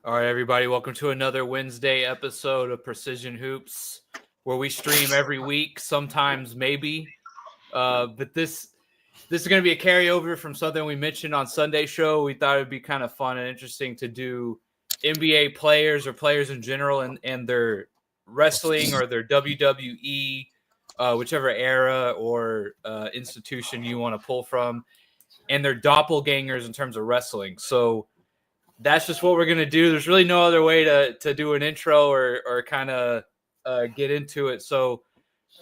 All right, everybody, welcome to another Wednesday episode of Precision Hoops, where we stream every week, sometimes maybe. But this is going to be a carryover from something we mentioned on Sunday show. We thought it'd be kind of fun and interesting to do NBA players or players in general and their wrestling or their WWE, whichever era or institution you want to pull from, and their doppelgangers in terms of wrestling. So that's just what we're gonna do. There's really no other way to do an intro or kind of get into it. So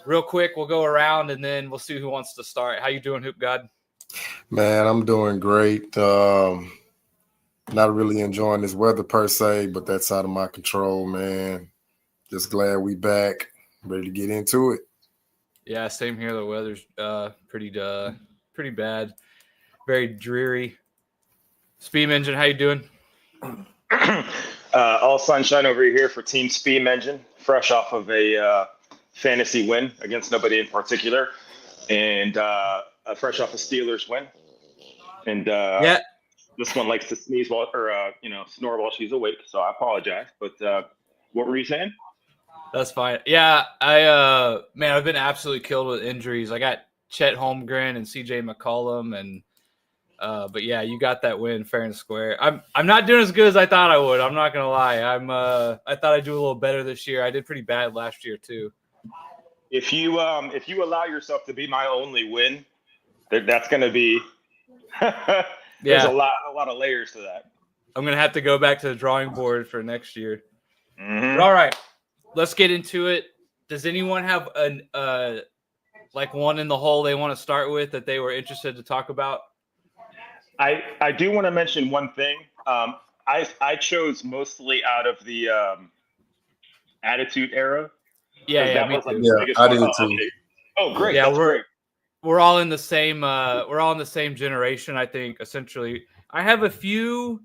real quick, we'll go around and then we'll see who wants to start. How you doing, Hoop God? Man, I'm doing great. Not really enjoying this weather per se, but that's out of my control, man. Just glad we back, ready to get into it. Yeah, same here. The weather's pretty bad, very dreary. Steam Engine, how you doing? All sunshine over here for Team Steam Engine, fresh off of a fantasy win against nobody in particular, and fresh off a Steelers win. And Yeah, this one likes to sneeze snore while she's awake, so I apologize. But what were you saying? that's fine. Yeah, I've been absolutely killed with injuries. I got Chet Holmgren and CJ McCollum and but yeah, you got that win fair and square. I'm not doing as good as I thought I would. I'm not gonna lie. I thought I'd do a little better this year. I did pretty bad last year too. If you allow yourself to be my only win, that's gonna be there's a lot of layers to that. I'm gonna have to go back to the drawing board for next year. Mm-hmm. But all right, let's get into it. Does anyone have an like one in the hole they want to start with that they were interested to talk about? I do want to mention one thing. I chose mostly out of the Attitude Era. Yeah, me too. Yeah, I did too. Okay. Oh, great! Yeah, That's great. We're all in the same. We're all in the same generation, I think. Essentially, I have a few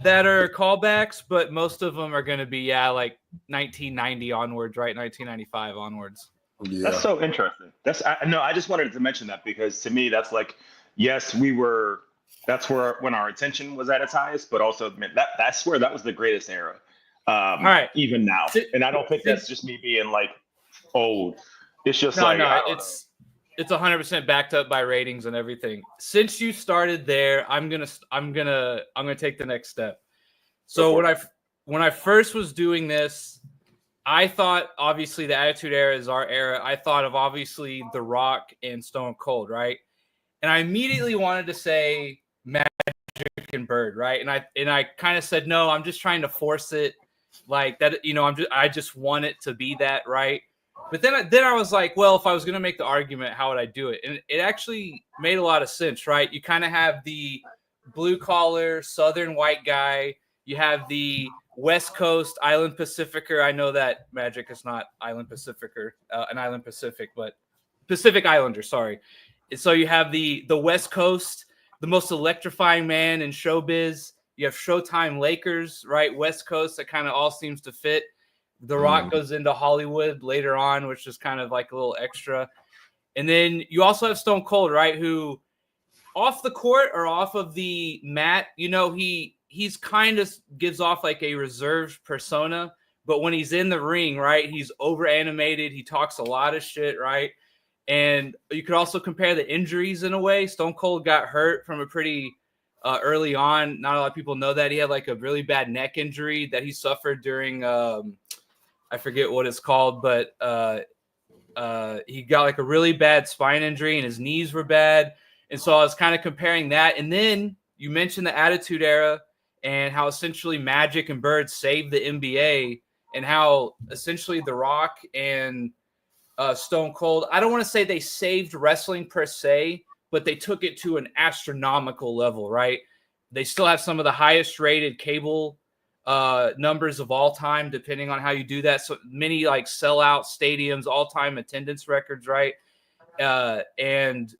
that are callbacks, but most of them are going to be like 1990 onwards, right? 1995 onwards. Yeah. That's so interesting. I just wanted to mention that because to me, that's like, yes, we were. That's where when our attention was at its highest, but also that's where that was the greatest era. All right, even now, and I don't think that's just me being like old. It's just it's 100% backed up by ratings and everything. Since you started there, I'm gonna take the next step. So when I first was doing this, I thought obviously the Attitude Era is our era. I thought of obviously The Rock and Stone Cold, right? And I immediately wanted to say Magic and Bird, right? And I kind of said no. I'm just trying to force it, like that. I just want it to be that, right? But then I was like, well, if I was going to make the argument, how would I do it? And it actually made a lot of sense, right? You kind of have the blue collar Southern white guy. You have the West Coast Island Pacificer. I know that Magic is not Island Pacificer, an Island Pacific, but Pacific Islander. Sorry. So you have the West Coast, the most electrifying man in showbiz. You have Showtime Lakers, right? West Coast, that kind of all seems to fit. The Rock goes into Hollywood later on, which is kind of like a little extra. And then you also have Stone Cold, right? Who off the court or off of the mat, he's kind of gives off like a reserved persona. But when he's in the ring, right, he's over animated. He talks a lot of shit, right? And you could also compare the injuries in a way. Stone Cold got hurt from a pretty early on. Not a lot of people know that. He had like a really bad neck injury that he suffered during, I forget what it's called, but he got like a really bad spine injury and his knees were bad. And so I was kind of comparing that. And then you mentioned the Attitude Era and how essentially Magic and Bird saved the NBA and how essentially The Rock and Stone Cold, I don't want to say they saved wrestling per se, but they took it to an astronomical level, right? They still have some of the highest rated cable numbers of all time, depending on how you do that. So many like sellout stadiums, all-time attendance records, right? And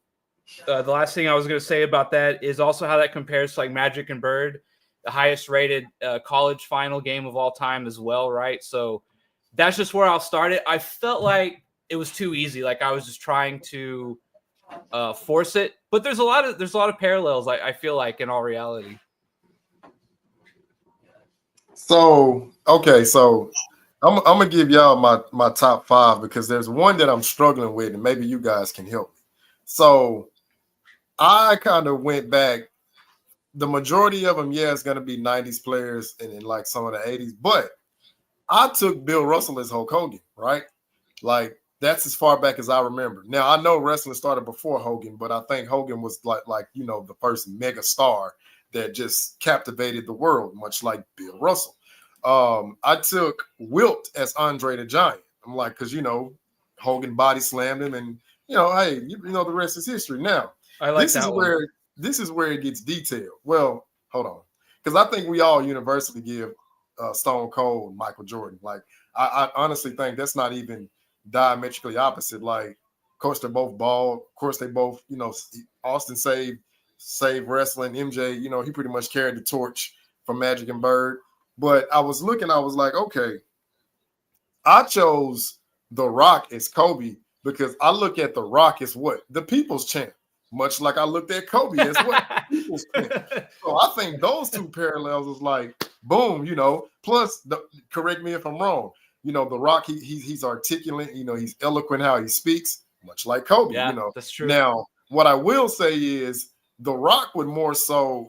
the last thing I was going to say about that is also how that compares to like Magic and Bird, the highest rated college final game of all time as well, right? So that's just where I'll start it. I felt like it was too easy. Like I was just trying to force it, but there's a lot of parallels. I feel like in all reality. So okay, so I'm gonna give y'all my top 5 because there's one that I'm struggling with, and maybe you guys can help me. So I kind of went back. The majority of them, yeah, it's gonna be 90s players and like some of the 80s, but I took Bill Russell as Hulk Hogan, right? Like that's as far back as I remember. Now I know wrestling started before Hogan, but I think Hogan was like the first mega star that just captivated the world, much like Bill Russell. I took Wilt as Andre the Giant. I'm like, because Hogan body slammed him, and hey, the rest is history. Now I like this is that one. where it gets detailed. Well, hold on, because I think we all universally give Stone Cold Michael Jordan. Like I honestly think that's not even diametrically opposite. Like, of course, they're both bald. Of course, they both, Austin saved wrestling. MJ, he pretty much carried the torch from Magic and Bird. But I was like, okay, I chose The Rock as Kobe because I look at The Rock as what? The people's champ. Much like I looked at Kobe as what? The people's champ. So I think those two parallels is like, boom, Plus, correct me if I'm wrong. The Rock, he's articulate. He's eloquent how he speaks, much like Kobe. Yeah, that's true. Now, what I will say is The Rock would more so,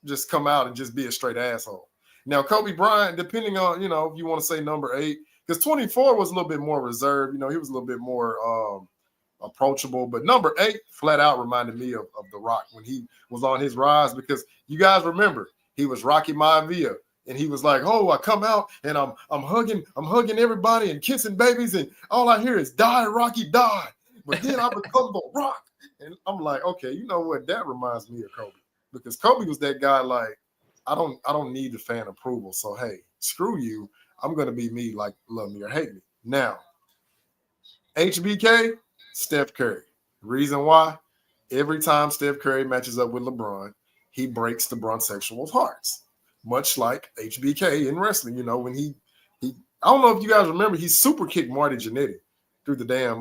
just come out and just be a straight asshole. Now, Kobe Bryant, depending on, if you want to say number 8, because 24 was a little bit more reserved. He was a little bit more approachable. But number 8 flat out reminded me of The Rock when he was on his rise, because you guys remember he was Rocky Maivia, and he was like, "Oh, I come out and I'm hugging everybody and kissing babies, and all I hear is die, Rocky, die." But then I become The Rock, and I'm like, okay, you know what? That reminds me of Kobe, because Kobe was that guy like, I don't need the fan approval. So hey, screw you. I'm gonna be me, like love me or hate me. Now, HBK, Steph Curry. Reason why? Every time Steph Curry matches up with LeBron, he breaks the Bronsexuals' hearts. Much like HBK in wrestling, when he I don't know if you guys remember, he super kicked Marty Jannetty through the damn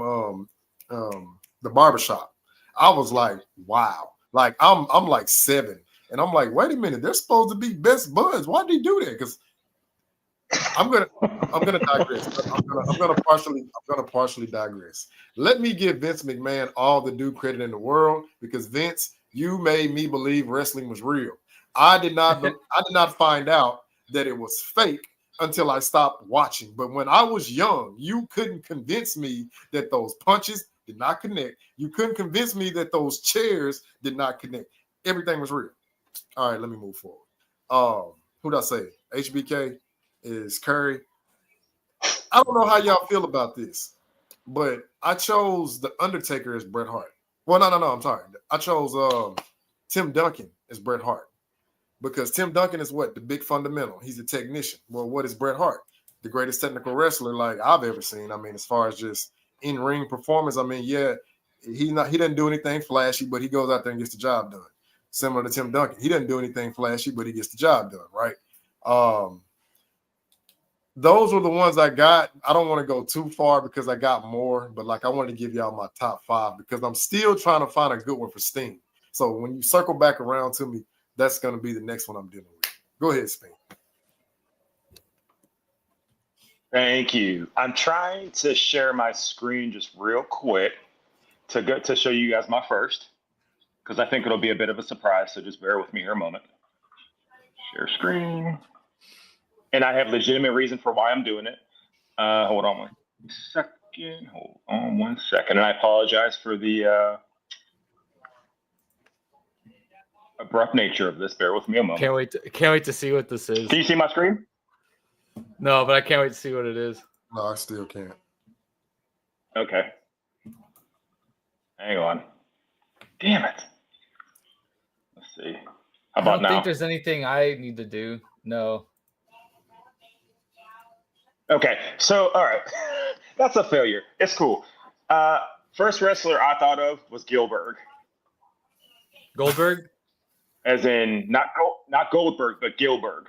the barbershop. I was like, wow. Like I'm like 7. And I'm like, wait a minute, they're supposed to be best buds. Why did he do that? Because I'm gonna digress. I'm gonna partially digress. Let me give Vince McMahon all the due credit in the world, because Vince, you made me believe wrestling was real. I did not find out that it was fake until I stopped watching. But when I was young, you couldn't convince me that those punches did not connect. You couldn't convince me that those chairs did not connect. Everything was real. All right, let me move forward. Who did I say? HBK is Curry. I don't know how y'all feel about this, but I chose The Undertaker as Bret Hart. Well, no, I'm sorry. I chose Tim Duncan as Bret Hart, because Tim Duncan is what? The big fundamental. He's a technician. Well, what is Bret Hart? The greatest technical wrestler like I've ever seen. I mean, as far as just in-ring performance, I mean, yeah, he doesn't do anything flashy, but he goes out there and gets the job done. Similar to Tim Duncan. He doesn't do anything flashy, but he gets the job done, right? Those were the ones I got. I don't want to go too far because I got more, but like I wanted to give y'all my top 5 because I'm still trying to find a good one for Sting. So when you circle back around to me, that's going to be the next one I'm dealing with. Go ahead, Sting. Thank you. I'm trying to share my screen just real quick to show you guys my first, because I think it'll be a bit of a surprise. So just bear with me here a moment. Share screen. And I have legitimate reason for why I'm doing it. Hold on 1 second. Hold on 1 second. And I apologize for the abrupt nature of this. Bear with me a moment. Can't wait to see what this is. Can you see my screen? No, but I can't wait to see what it is. No, I still can't. Okay. Hang on. Damn it. Let's see. How about now? I don't think there's anything I need to do. No. Okay, so all right, that's a failure. It's cool. First wrestler I thought of was Gilbert. Goldberg? As in not Goldberg, but Gilbert.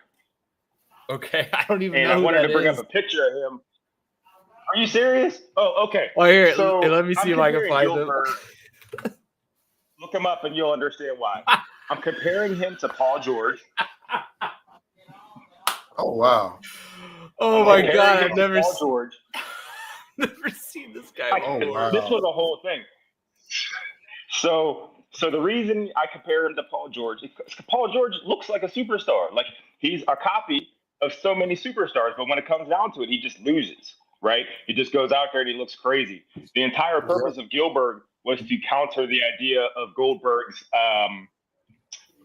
Okay, I don't even and know. And I who wanted that to bring is. up a picture of him. Are you serious? Oh, okay. Oh, here, so let me see if I can find him. Look him up and you'll understand why. I'm comparing him to Paul George. Oh wow. Oh my Comparing god, him I've to Paul George. never seen this guy Oh, before. wow. This was a whole thing. So the reason I compare him to Paul George is 'cause Paul George looks like a superstar. Like he's a copy of so many superstars, but when it comes down to it, he just loses, right? He just goes out there and he looks crazy. The entire purpose of Gilbert was to counter the idea of Goldberg's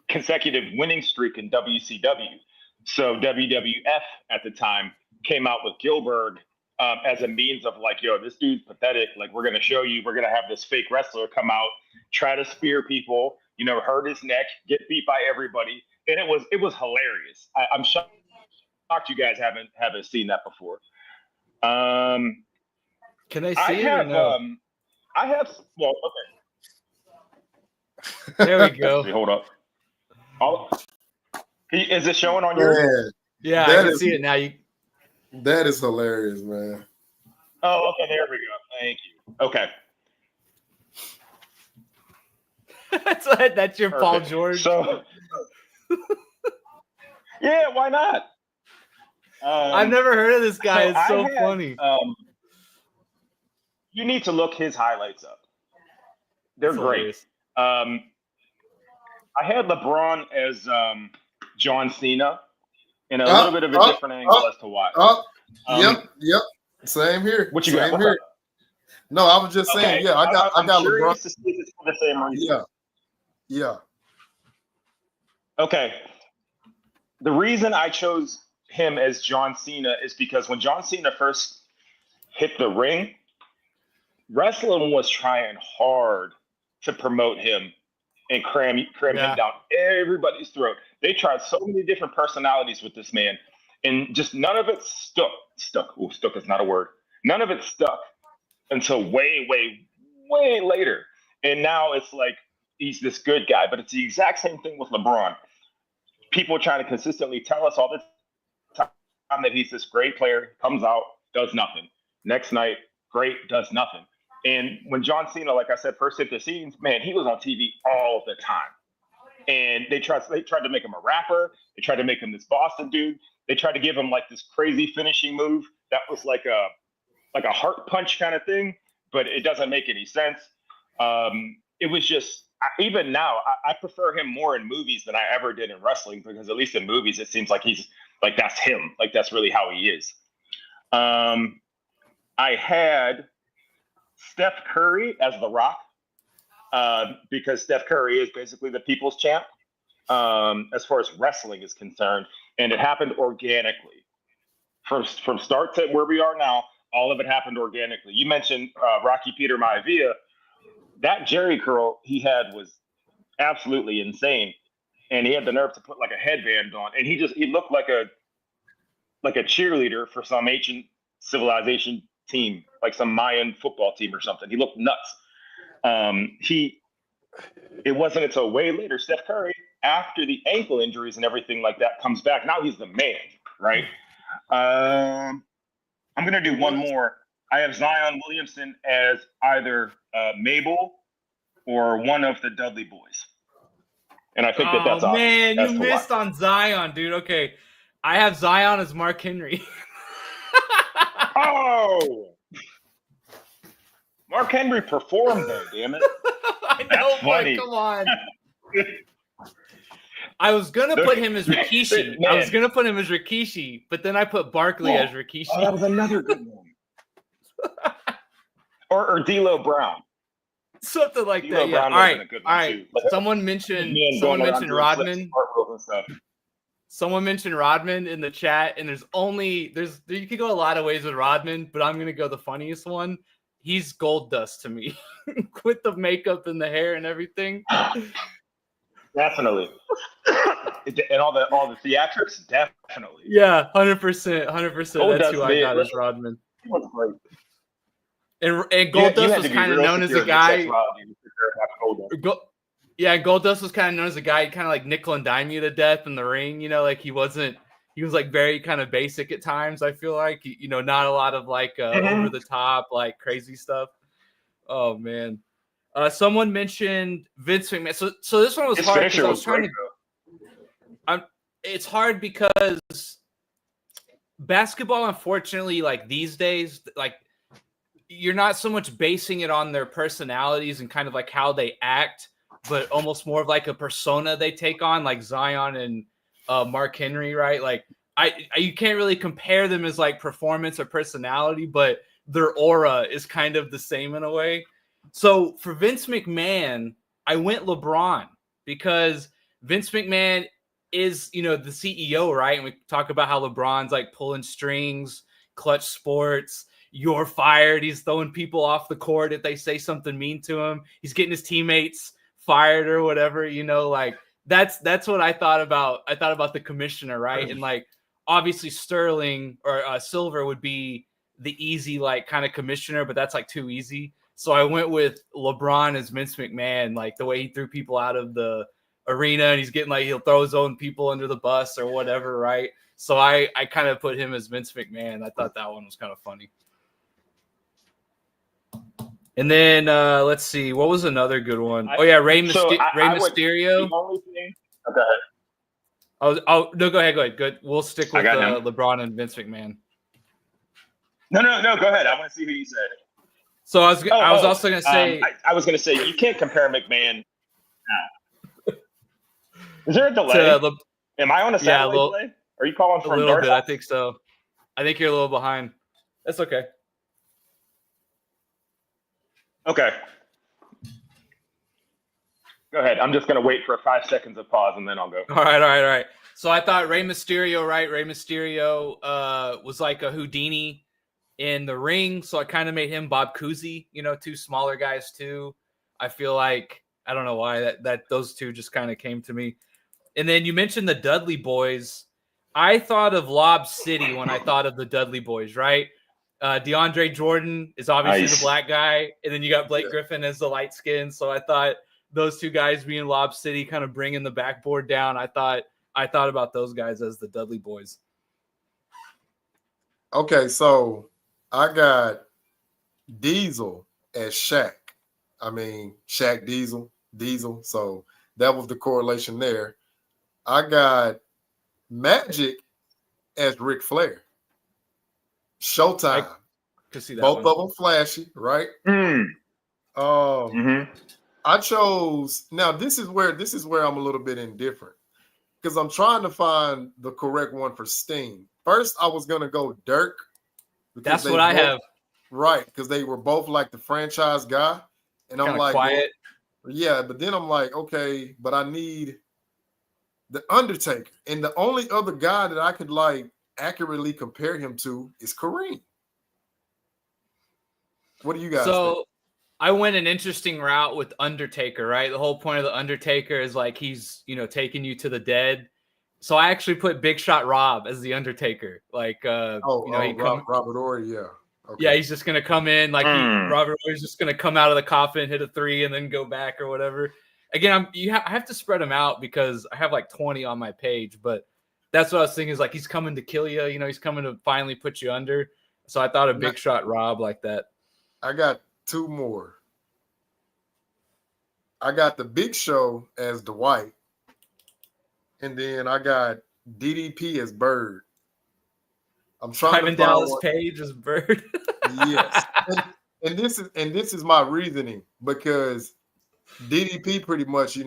consecutive winning streak in WCW. So WWF at the time came out with Gilbert as a means of like, yo, this dude's pathetic. Like, we're going to show you, we're going to have this fake wrestler come out, try to spear people, hurt his neck, get beat by everybody. And it was hilarious. I'm shocked you guys haven't seen that before. Can I see it or no? I have, well, okay. There we go. Hold up. Is it showing on yours? Man, Yeah, I can see it now. that is hilarious, man. Oh, okay. There we go. Thank you. Okay. That's your Perfect. Paul George. So, yeah, why not? I've never heard of this guy. It's so funny. You need to look his highlights up. They're great. I had LeBron as John Cena in a little bit of a different angle as to why. Yep. Same here. What you Same got? here. No, I was just saying. Yeah, I got LeBron. To see if it's for the same reason. Yeah. Okay. The reason I chose him as John Cena is because when John Cena first hit the ring, wrestling was trying hard to promote him and cram him down everybody's throat. They tried so many different personalities with this man, and just none of it stuck. Oh, stuck is not a word. None of it stuck until way, way, way later. And now it's like he's this good guy, but it's the exact same thing with LeBron. People trying to consistently tell us all the time that he's this great player, comes out, does nothing. Next night, great, does nothing. And when John Cena, like I said, first hit the scenes, man, he was on TV all the time. And they tried to make him a rapper. They tried to make him this Boston dude. They tried to give him like this crazy finishing move that was like a heart punch kind of thing, but it doesn't make any sense. It was just, even now, I prefer him more in movies than I ever did in wrestling, because at least in movies, it seems like he's like, that's him. Like, that's really how he is. I had Steph Curry as The Rock, because Steph Curry is basically the people's champ as far as wrestling is concerned. And it happened organically. From start to where we are now, all of it happened organically. You mentioned Rocky Peter Maivia. That Jerry curl he had was absolutely insane. And he had the nerve to put like a headband on. And he looked like a cheerleader for some ancient civilization team, like some Mayan football team or something. He looked nuts. It wasn't until way later, Steph Curry, after the ankle injuries and everything like that, comes back. Now he's the man, right? I'm going to do one more. I have Zion Williamson as either Mabel or one of the Dudley boys. And I think that's awesome. Man, you missed on Zion, dude. Okay. I have Zion as Mark Henry. Oh! Mark Henry performed though, damn it. I know, but come on. I was gonna put him as Rikishi. But then I put Barkley as Rikishi. Oh, that was another good one. or D'Lo Brown. Something like that. Yeah. All right. Someone mentioned Rodman. Someone mentioned Rodman in the chat, and you could go a lot of ways with Rodman, but I'm gonna go the funniest one. He's gold dust to me with the makeup and the hair and everything. Definitely. And all the theatrics, definitely. Yeah, 100%. That's who I got as Rodman. He was great. And Goldust was kind of known as a guy. Goldust was kind of known as a guy kind of like nickel and dime you to death in the ring. Like he was like very kind of basic at times. I feel like, not a lot of like over the top, like crazy stuff. Oh man. Someone mentioned Vince McMahon. So this one was hard because I was trying to. It's hard because basketball, unfortunately, like these days, like you're not so much basing it on their personalities and kind of like how they act, but almost more of like a persona they take on, like Zion and Mark Henry, right? Like you can't really compare them as like performance or personality, but their aura is kind of the same in a way. So for Vince McMahon, I went LeBron because Vince McMahon is, the CEO, right? And we talk about how LeBron's like pulling strings, clutch sports. You're fired. He's throwing people off the court if they say something mean to him. He's getting his teammates fired or whatever, like that's what I thought about. I thought about the commissioner, right? And like obviously Sterling or Silver would be the easy like kind of commissioner, but that's like too easy. So I went with LeBron as Vince McMahon, like the way he threw people out of the arena and he's getting like he'll throw his own people under the bus or whatever, right? So I kind of put him as Vince McMahon. I thought that one was kind of funny. And then let's see, what was another good one? Rey Mysterio. The only thing. Okay. Oh no, go ahead. Good. We'll stick with LeBron and Vince McMahon. No. Go ahead. I want to see who you said. So I was also going to say. I was going to say you can't compare McMahon. Is there a delay? Am I on a satellite delay? Are you calling from a little bit? I think so. I think you're a little behind. That's okay. Okay. Go ahead. I'm just going to wait for 5 seconds of pause and then I'll go. All right. So I thought Rey Mysterio, right? Rey Mysterio was like a Houdini in the ring. So I kind of made him Bob Cousy, two smaller guys too. I feel like, I don't know why that those two just kind of came to me. And then you mentioned the Dudley Boys. I thought of Lob City when I thought of the Dudley Boys, right? DeAndre Jordan is obviously the black guy, and then you got Blake Griffin as the light skin. So I thought those two guys being Lob City, kind of bringing the backboard down. I thought about those guys as the Dudley Boys. Okay, so I got Diesel as Shaq. I mean, Shaq Diesel. So that was the correlation there. I got Magic as Ric Flair. Showtime. Both of them flashy, right? I chose. Now this is where I'm a little bit indifferent because I'm trying to find the correct one for Sting. First, I was gonna go Dirk. That's what I have. Right, because they were both like the franchise guy, and I'm like, quiet. Well, yeah, but then I'm like, okay, but I need the Undertaker, and the only other guy that I could like accurately compare him to is Kareem. What do you guys think? I went an interesting route with Undertaker, right? The whole point of the Undertaker is like he's, taking you to the dead. So I actually put Big Shot Rob as the Undertaker. Like Robert Ory, yeah. Okay. Yeah, he's just gonna come in like Robert Ory's just gonna come out of the coffin, hit a 3, and then go back or whatever. Again, I have to spread them out because I have like 20 on my page, but that's what I was thinking is like he's coming to kill you. He's coming to finally put you under. So I thought a Big Shot Rob like that. I got 2 more. I got the Big Show as Dwight, and then I got DDP as Bird. I'm trying to Dallas Page as Bird. Yes, and this is my reasoning because DDP pretty much, he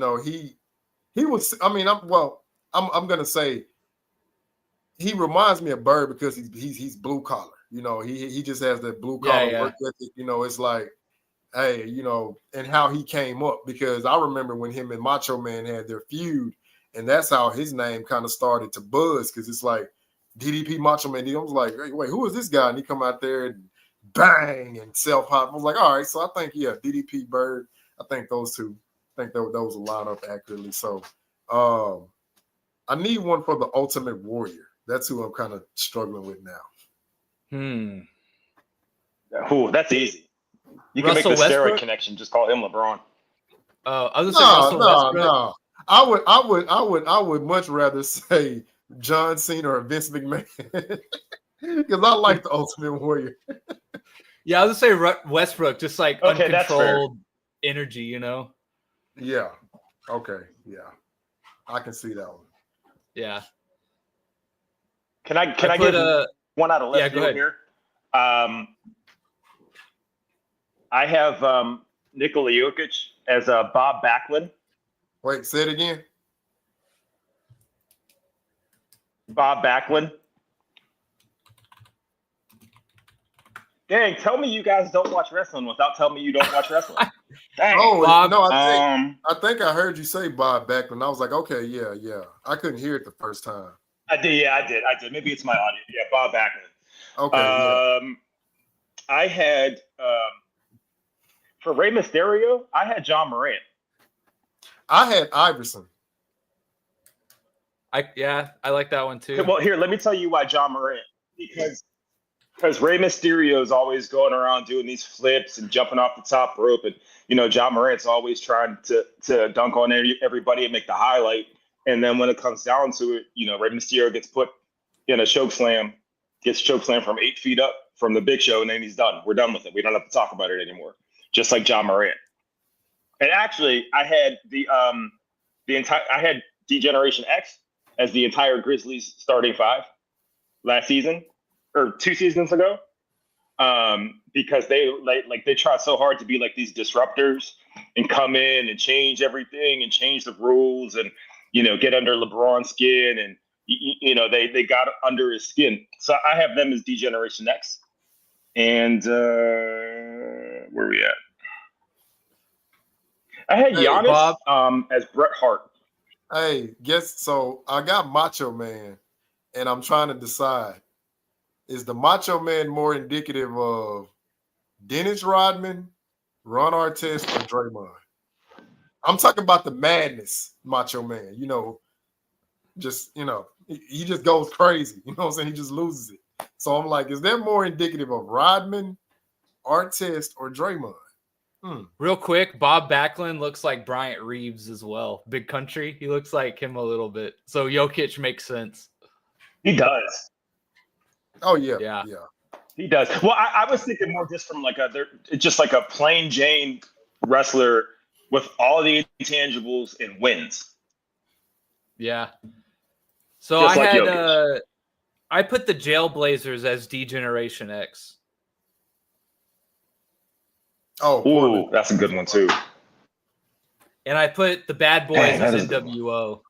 was. I mean, I'm gonna say he reminds me of Bird because he's blue collar. He just has that blue collar work ethic. It's like, hey, and how he came up because I remember when him and Macho Man had their feud, and that's how his name kind of started to buzz because it's like DDP Macho Man. I was like, hey, wait, who is this guy? And he come out there and bang and self-hop. I was like, all right, so I think DDP Bird. I think those two. I think those will line up accurately. So I need one for the Ultimate Warrior. That's who I'm kind of struggling with now. Oh, that's easy. You can Russell make the Westbrook? steroid connection. Just call him LeBron. I was gonna say Russell Westbrook. No. I would much rather say John Cena or Vince McMahon because I like the Ultimate Warrior. Yeah, I was gonna say Westbrook, just like uncontrolled energy, Yeah. Okay. Yeah, I can see that one. Yeah. Can I get one out of left go field ahead. here. I have Nikola Jokic as Bob Backlund. Wait, say it again. Bob Backlund. Dang, tell me you guys don't watch wrestling without telling me you don't watch wrestling. Dang. Oh, Bob, no, I think I heard you say Bob Backlund. I was like, okay, yeah. I couldn't hear it the first time. I did. Maybe it's my audio. Yeah, Bob Backlund. Okay, I had for Rey Mysterio, I had John Morant. I had Iverson. I like that one too. Well, here, let me tell you why John Morant. Because Rey Mysterio is always going around doing these flips and jumping off the top rope, and John Morant's always trying to dunk on everybody and make the highlight. And then when it comes down to it, Rey Mysterio gets put in a choke slam, gets choke slam from 8 feet up from the Big Show, and then he's done. We're done with it. We don't have to talk about it anymore. Just like John Morant. And actually, I had I had D-Generation X as the entire Grizzlies starting five last season or 2 seasons ago, because they tried so hard to be like these disruptors and come in and change everything and change the rules and get under LeBron's skin, and they got under his skin. So I have them as D-Generation X. And where are we at? I had Giannis as Bret Hart. Hey, so I got Macho Man, and I'm trying to decide, is the Macho Man more indicative of Dennis Rodman, Ron Artest, or Draymond? I'm talking about the madness Macho Man. He just goes crazy. You know what I'm saying? He just loses it. So I'm like, is that more indicative of Rodman, Artest, or Draymond? Real quick, Bob Backlund looks like Bryant Reeves as well. Big Country. He looks like him a little bit. So Jokic makes sense. He does. Oh yeah. He does. Well, I was thinking more just from like a plain Jane wrestler with all the intangibles and wins. Yeah. So Just I like I put the Jailblazers as D-Generation X. Oh, ooh, that's a good one too. And I put the Bad Boys as NWO.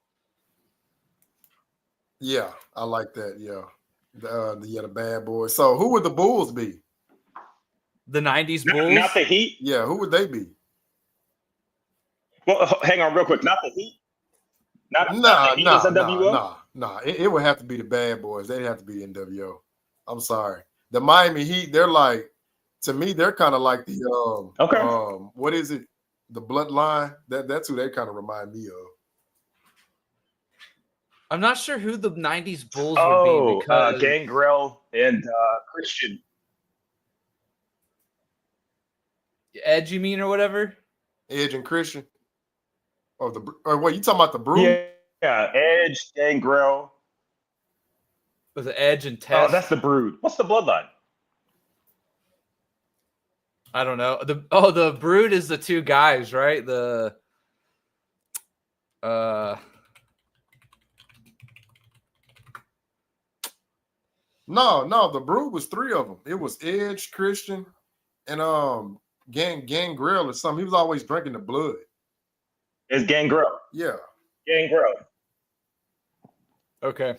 Yeah, I like that. Yeah. The Bad Boys. So who would the Bulls be? The 90s Bulls? Not the Heat? Yeah, who would they be? Well, hang on real quick. Not the Heat? Not the Heat as NWO? Nah. It would have to be the Bad Boys. They'd have to be NWO. I'm sorry. The Miami Heat, they're like, to me, they're kind of like the what is it? The Bloodline. That's who they kind of remind me of. I'm not sure who the 90s Bulls would be because Gangrel and Christian. Edge, you mean, or whatever? Edge and Christian. Or wait, you talking about the Brood? Yeah, Edge, Gangrel. Was it Edge and Test? Oh, that's the Brood. What's the Bloodline? I don't know. The Brood is the 2 guys, right? No, the Brood was 3 of them. It was Edge, Christian, and Gangrel or something. He was always drinking the blood. It's Gangrel. Yeah. Gangrel. Okay.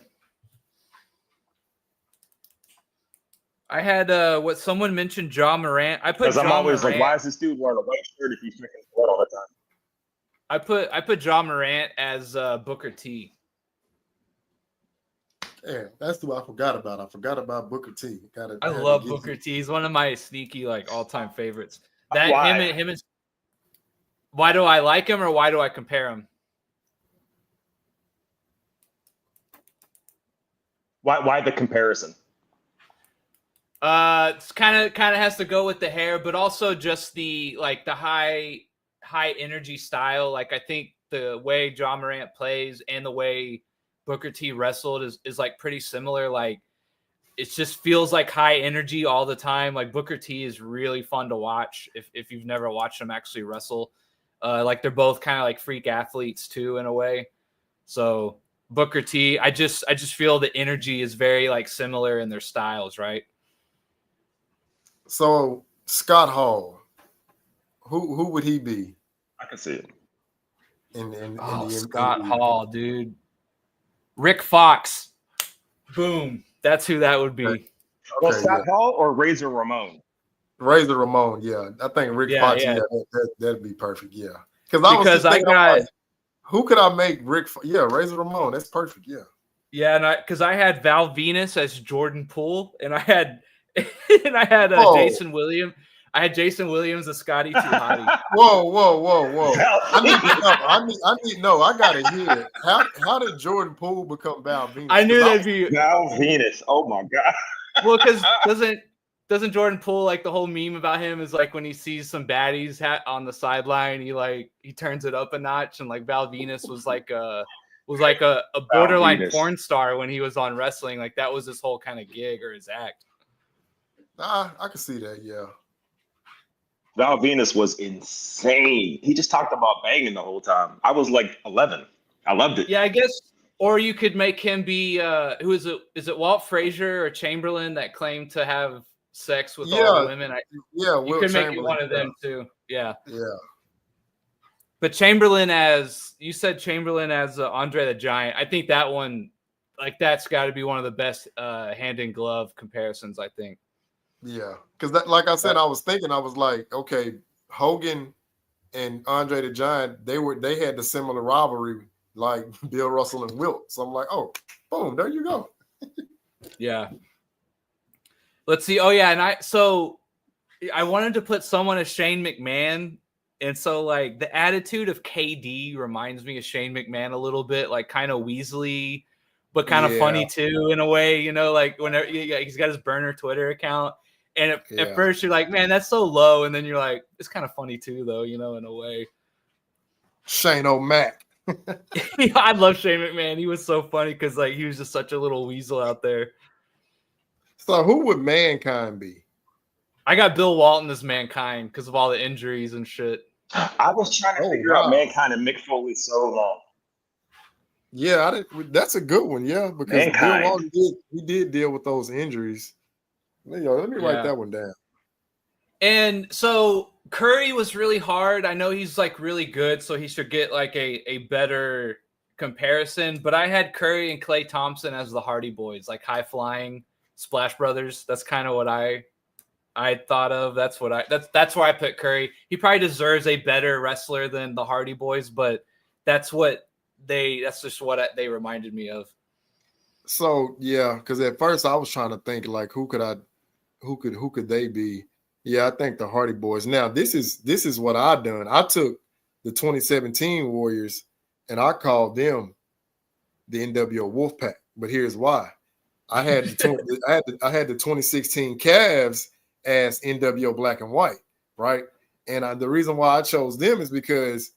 I had what someone mentioned, John Morant. I put. Because I'm always Morant. Like, why is this dude wearing a white shirt if he's drinking blood all the time? I put John Morant as Booker T. Yeah, that's who I forgot about. I forgot about Booker T. I love Booker T. He's one of my sneaky all-time favorites. Why? Him is. Why do I like him, or why do I compare him? Why the comparison? It's kind of has to go with the hair, but also just the high energy style. Like, I think the way John Morant plays and the way Booker T wrestled is like pretty similar. Like, it just feels like high energy all the time. Like, Booker T is really fun to watch if you've never watched him actually wrestle. Like, they're both kind of like freak athletes too in a way. So Booker T. I just feel the energy is very like similar in their styles, right? So Scott Hall, who would he be? I can see it. In the Scott Hall, dude. Rick Fox. Boom. That's who that would be. Well, Scott Hall or Razor Ramon? Razor Ramon, yeah. I think Rick Fox, that'd be perfect, yeah. Because I got who could I make Rick? Yeah, Razor Ramon. That's perfect. Yeah. Yeah, and because I had Val Venus as Jordan Poole, and I had Jason Williams. I had Jason Williams as Scotty Too Hottie. Whoa! I gotta hear it. How did Jordan Poole become Val Venus? I knew that'd be Val Venus. Oh my god. Well, because doesn't Jordan Poole, like, the whole meme about him is like when he sees some baddies on the sideline, he turns it up a notch, and like Val Venus was like a borderline porn star when he was on wrestling. Like that was his whole kind of gig or his act. I can see that, yeah. Val Venus was insane. He just talked about banging the whole time. I was like 11. I loved it. Yeah, I guess. Or you could make him be who is it? Is it Walt Frazier or Chamberlain that claimed to have sex with all the women? You could make it one of them too. Yeah. Yeah. But Chamberlain, as you said, Andre the Giant. I think that one, like, that's got to be one of the best hand in glove comparisons, I think. Yeah, because like I said, I was like, okay, Hogan and Andre the Giant, they had the similar rivalry like Bill Russell and Wilt. So I'm like, oh, boom, there you go. Yeah. Let's see. Oh yeah, and I wanted to put someone as Shane McMahon. And so, like, the attitude of KD reminds me of Shane McMahon a little bit, like kind of Weasley, but kind of funny too in a way, you know, like whenever he's got his burner Twitter account. And at first you're like, man, that's so low. And then you're like, it's kind of funny too, though, you know, in a way. Shane O'Mac. I love Shane McMahon. He was so funny because, like, he was just such a little weasel out there. So who would Mankind be? I got Bill Walton as Mankind because of all the injuries and shit. I was trying to figure out Mankind and Mick Foley so long. Yeah, that's a good one. Yeah, because Mankind. Bill Walton did deal with those injuries. Let me write that one down. And so Curry was really hard. I know he's like really good, so he should get like a better comparison. But I had Curry and Klay Thompson as the Hardy Boys, like high flying Splash Brothers. That's kind of what I thought of. That's where I put Curry. He probably deserves a better wrestler than the Hardy Boys, but that's just what they reminded me of. So yeah, because at first I was trying to think like who could they be? Yeah, I think the Hardy Boys. Now this is what I done. I took the 2017 Warriors and I called them the NWO Wolfpack. But here's why: I had the 2016 Cavs as NWO Black and White, right? And the reason why I chose them is because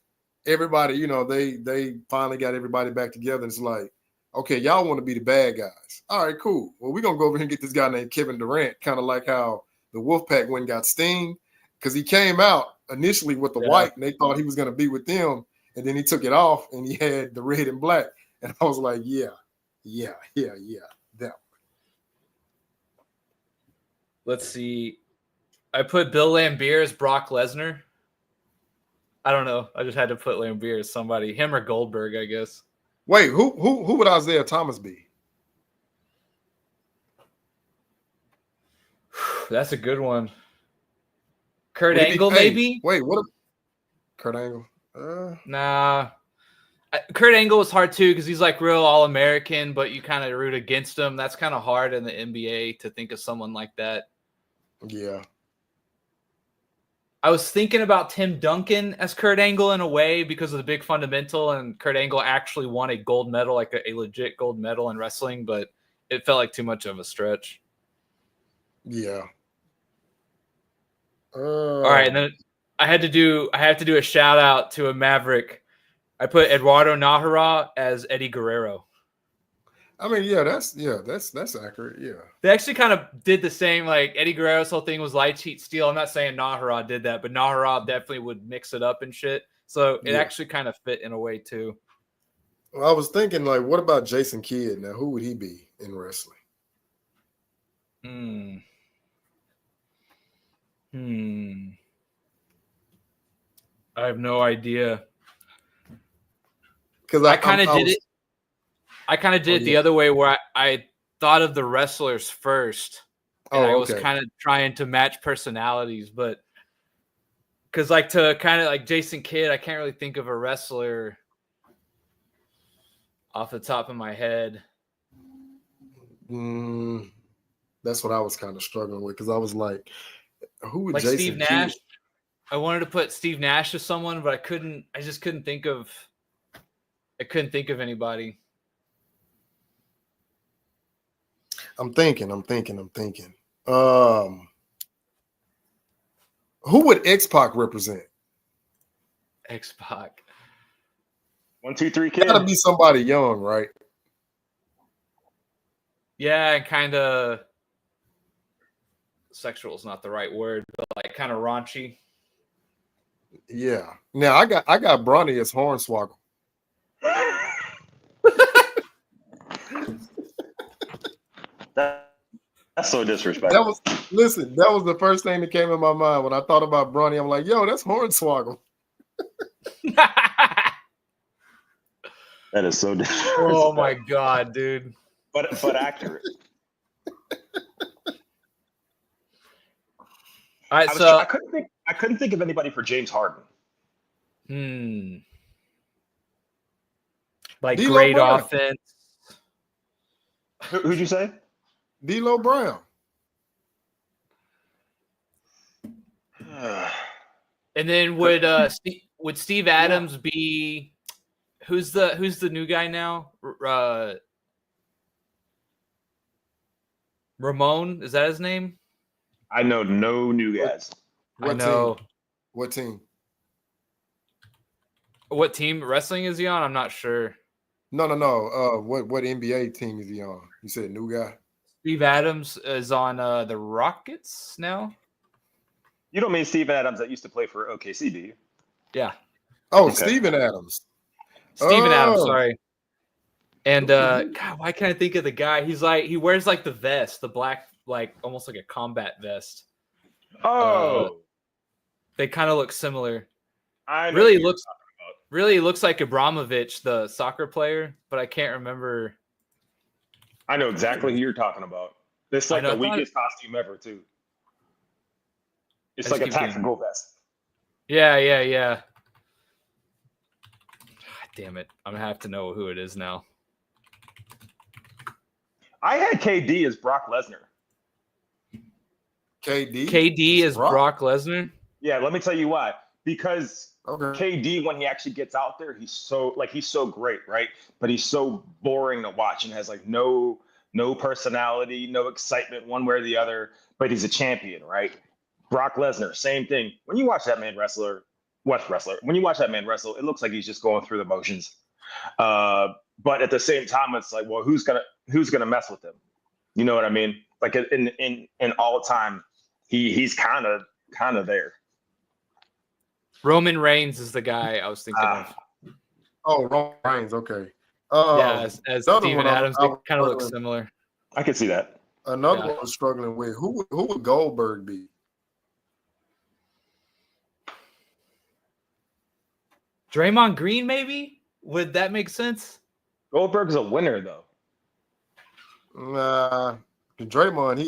everybody, you know, they finally got everybody back together. And it's like, okay, y'all want to be the bad guys. All right, cool. Well, we're going to go over here and get this guy named Kevin Durant, kind of like how the Wolfpack went and got Sting, because he came out initially with the white, and they thought he was going to be with them, and then he took it off, and he had the red and black. And I was like, yeah, that. Let's see. I put Bill Lambier as Brock Lesnar. I don't know. I just had to put Lambier as somebody. Him or Goldberg, I guess. Wait, who would Isaiah Thomas be? That's a good one. Kurt Angle, maybe? Wait, what? Kurt Angle? Nah. Kurt Angle was hard too because he's like real All-American, but you kind of root against him. That's kind of hard in the NBA to think of someone like that. Yeah. I was thinking about Tim Duncan as Kurt Angle in a way because of the big fundamental, and Kurt Angle actually won a gold medal, like a legit gold medal in wrestling, but it felt like too much of a stretch. Yeah. All right, and then I have to do a shout out to a Maverick. I put Eduardo Nahara as Eddie Guerrero. I mean, that's accurate. Yeah, they actually kind of did the same. Like Eddie Guerrero's whole thing was light, cheat, steal. I'm not saying Nahara did that, but Nahara definitely would mix it up and shit. So it actually kind of fit in a way too. Well, I was thinking, like, what about Jason Kidd? Now, who would he be in wrestling? I have no idea. Because I kind of did was, it. I kind of did it the yeah. other way, where I thought of the wrestlers first, and I was okay. kind of trying to match personalities, but because like to kind of like Jason Kidd, I can't really think of a wrestler off the top of my head. That's what I was kind of struggling with, because I was like, who would Like Jason Steve Kidd? Nash. I wanted to put Steve Nash as someone, but I just couldn't think of. I couldn't think of anybody. I'm thinking. Who would X-Pac represent? X-Pac. 1, 2, 3, kid. Gotta be somebody young, right? Yeah, and kind of sexual is not the right word, but like kind of raunchy. Yeah. Now I got Bronny as Hornswoggle. That's so disrespectful. That was the first thing that came in my mind when I thought about Bronny. I'm like, yo, that's Hornswoggle. That is so disrespectful. Oh my god, dude. But accurate. All right, so I couldn't think of anybody for James Harden. Like D'Lo great Brown. offense. Who'd you say? D'Lo Brown. And then would Steve Adams be who's the new guy now? Ramon, is that his name? I know no new guys. I know. What team? What team wrestling is he on? I'm not sure. No. What NBA team is he on? You said new guy. Steve Adams is on the Rockets now. You don't mean Steven Adams that used to play for OKC, do you? Yeah. Oh, Okay. Steven Adams. Steven Adams, sorry. And God, why can't I think of the guy? He wears like the vest, the black, like almost like a combat vest. Oh, they kind of look similar. I know really looks like Abramovich, the soccer player, but I can't remember. I know exactly who you're talking about. It's like the weakest costume ever, too. It's like a tactical vest. Yeah. God damn it. I'm going to have to know who it is now. I had KD as Brock Lesnar. KD is Brock Lesnar? Yeah, let me tell you why. Because KD, when he actually gets out there, he's so great, right? But he's so boring to watch and has like no personality, no excitement one way or the other, but he's a champion, right? Brock Lesnar, same thing. When you watch that man wrestle, it looks like he's just going through the motions. But at the same time, it's like, well, who's gonna mess with him? You know what I mean? Like in all time, he's kind of there. Roman Reigns is the guy I was thinking of. Oh, Roman Reigns, okay. As Steven Adams, they kind of look similar. I can see that. Another one I was struggling with. Who would Goldberg be? Draymond Green, maybe? Would that make sense? Goldberg's a winner, though. Nah, Draymond,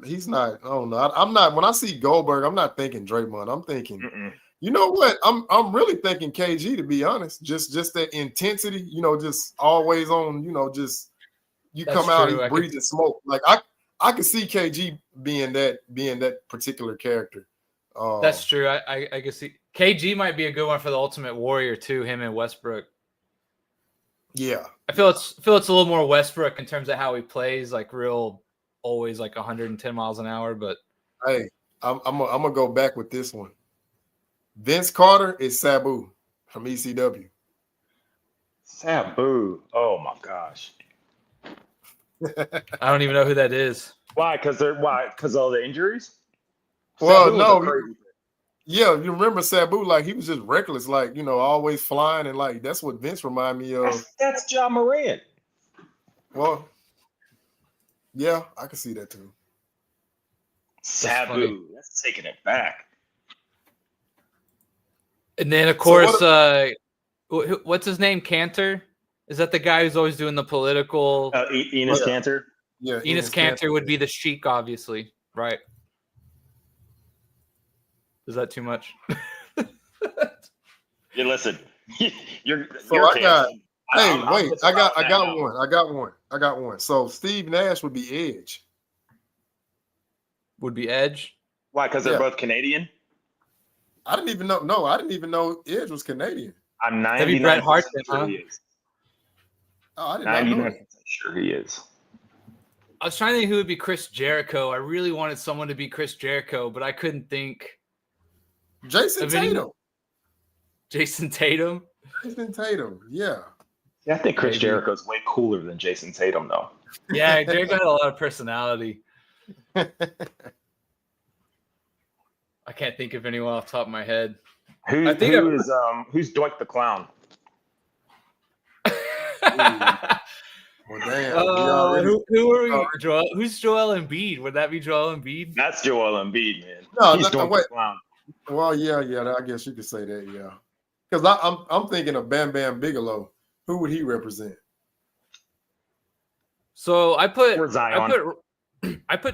he's not. I don't know. I'm not. When I see Goldberg, I'm not thinking Draymond. I'm thinking, you know what? I'm really thinking KG, to be honest. Just that intensity, just always on. Just you come out and breathing smoke. Like I could see KG being that particular character. That's true. I can see KG might be a good one for the Ultimate Warrior too. Him and Westbrook. Yeah, I feel it's a little more Westbrook in terms of how he plays, like always like 110 miles an hour. But hey, I'm gonna go back with this one. Vince Carter is Sabu from ECW. Sabu. Oh my gosh. I don't even know who that is. Why? Because of all the injuries? Well, no. Yeah, you remember Sabu? Like he was just reckless, like always flying, and like that's what Vince reminded me of. That's John Moran. Well, yeah, I can see that too. Sabu. That's taking it back. And then of course, what's his name? Cantor? Is that the guy who's always doing the political? Enos Cantor. Yeah, Enos Cantor would be the Sheik, obviously, right? Is that too much? Yeah, listen. You're I got now. one. So Steve Nash would be Edge. Would be Edge. Why? Because they're both Canadian. I didn't even know. No, I didn't even know Edge was Canadian. I'm That'd be Bret 99% Hart, sure huh? he is. Oh, I did not know 99% sure he is. I was trying to think who would be Chris Jericho. I really wanted someone to be Chris Jericho, but I couldn't think. Jason Tatum. Jason Tatum. Jason Tatum. Yeah. Yeah, I think Chris Jericho's way cooler than Jason Tatum, though. Yeah, Jericho had a lot of personality. I can't think of anyone off the top of my head. Who's Doink the Clown? Well, damn. Who are we? Joel? Who's Joel Embiid? Would that be Joel Embiid? That's Joel Embiid, man. No, he's Doink the Clown. Well, yeah. I guess you could say that, yeah. Because I'm thinking of Bam Bam Bigelow. Who would he represent? So I put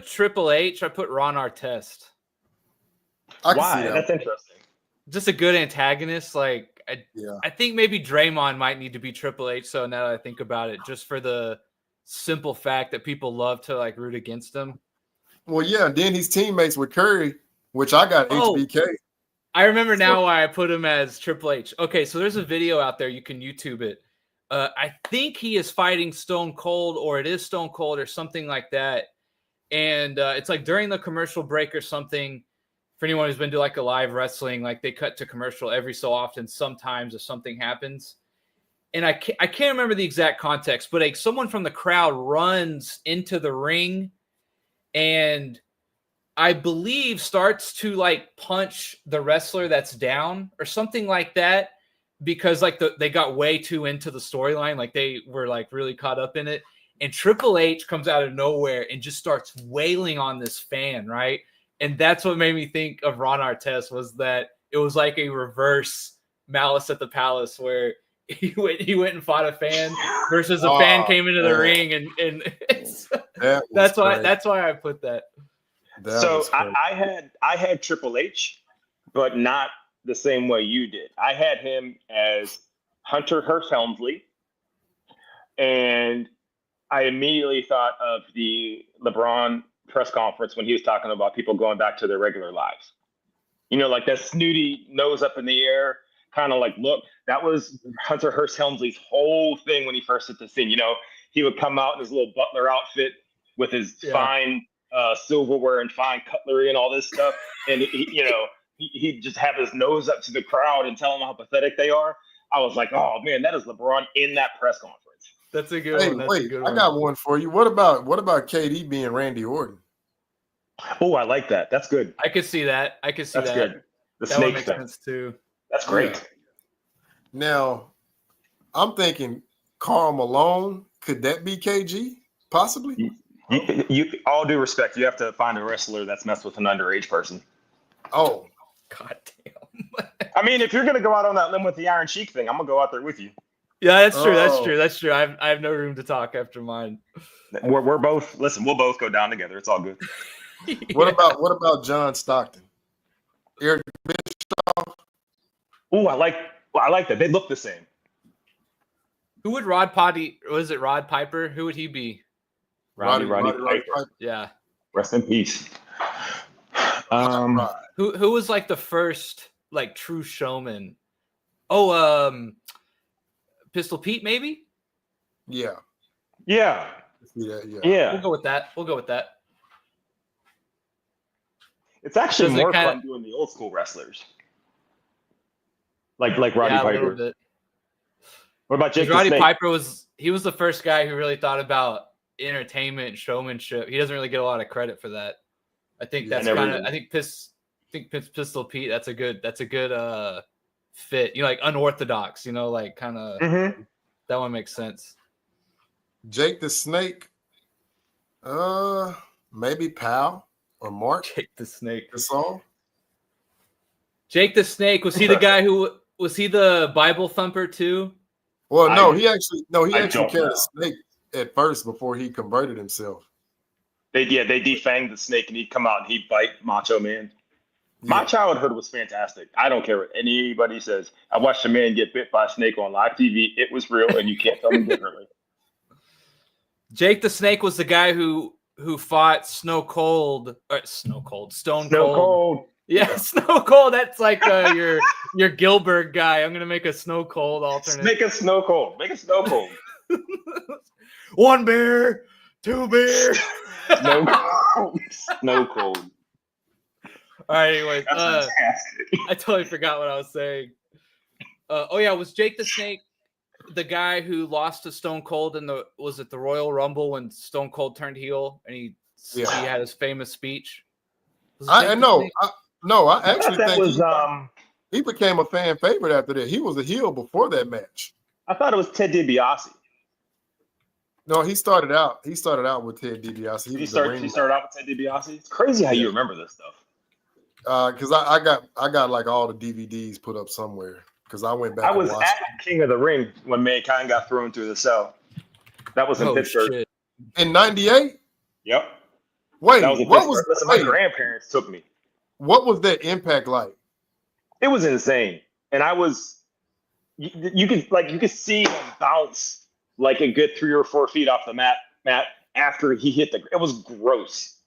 Triple H. I put Ron Artest. Why? That's interesting. Just a good antagonist. Like I think maybe Draymond might need to be Triple H. So now that I think about it, just for the simple fact that people love to like root against him. Well, yeah. And then he's teammates with Curry, which I got HBK. I remember now why I put him as Triple H. Okay, so there's a video out there. You can YouTube it. I think he is fighting Stone Cold, or it is Stone Cold, or something like that. And it's like during the commercial break or something. For anyone who's been to like a live wrestling, like they cut to commercial every so often. Sometimes if something happens, and I can't remember the exact context, but like someone from the crowd runs into the ring, and I believe starts to like punch the wrestler that's down or something like that, because like they got way too into the storyline. Like they were like really caught up in it. And Triple H comes out of nowhere and just starts wailing on this fan. Right. And that's what made me think of Ron Artest, was that it was like a reverse Malice at the Palace, where he went and fought a fan versus a fan came into the ring. And that's why I put that. So I had Triple H, but not the same way you did. I had him as Hunter Hearst Helmsley, and I immediately thought of the LeBron press conference when he was talking about people going back to their regular lives. Like that snooty nose up in the air, kind of like look. That was Hunter Hearst Helmsley's whole thing when he first hit the scene. He would come out in his little butler outfit with his fine silverware and fine cutlery and all this stuff, and he'd just have his nose up to the crowd and tell them how pathetic they are. I was like, oh man, that is LeBron in that press conference. That's a good one. Wait, I got one for you. What about KD being Randy Orton? Oh, I like that. That's good. I could see that. That's good. The that snake makes thing. sense too. That's great. Yeah. Now, I'm thinking Karl Malone. Could that be KG? Possibly. You all due respect, you have to find a wrestler that's messed with an underage person. Oh, god damn! I mean, if you're gonna go out on that limb with the Iron Sheik thing, I'm gonna go out there with you. Yeah, that's true. That's true. I have no room to talk after mine. We're both. Listen, we'll both go down together. It's all good. What about John Stockton? Eric Bischoff? Oh, I like that. They look the same. Who would Rod Piper? Who would he be? Roddy Piper. Yeah. Rest in peace. Who was like the first like true showman? Oh, Pistol Pete, maybe? Yeah. Yeah. We'll go with that. It's actually more fun doing the old school wrestlers. Like Roddy Piper. What about Jake Roddy the Snake? Piper was the first guy who really thought about entertainment and showmanship. He doesn't really get a lot of credit for that. I think that's kind of. I think think Pistol Pete. That's a good fit. You know, like unorthodox. You know, like kind of that one makes sense. Jake the Snake. Maybe Pal or Mark. Jake the Snake. The song. Jake the Snake, was he the guy who was he the Bible thumper too? Well, no, he actually carried know. a snake at first before he converted himself. They defanged the snake and he'd come out and he'd bite Macho Man. Yeah. My childhood was fantastic. I don't care what anybody says. I watched a man get bit by a snake on live TV. It was real, and you can't tell me differently. Jake the Snake was the guy who fought Stone Cold. Yeah, Snow Cold. That's like your Gilbert guy. I'm gonna make a Snow Cold alternate. Make a Snow Cold. One beer, two beer. Snow Cold. All right. Anyways, I totally forgot what I was saying. Was Jake the Snake the guy who lost to Stone Cold in the Royal Rumble when Stone Cold turned heel and he had his famous speech? I actually think he became a fan favorite after that. He was a heel before that match. I thought it was Ted DiBiase. No, he started out with Ted DiBiase. He started out with Ted DiBiase. It's crazy how you remember this stuff. Because I got like all the DVDs put up somewhere. Because I went back. I was at King of the Ring when Mankind got thrown through the cell. That was in Pittsburgh. Shit. In '98. Yep. Wait, that was Listen, my grandparents took me. What was that Impact like? It was insane, and I was. You could see him bounce like a good 3 or 4 feet off the mat after he hit the. It was gross.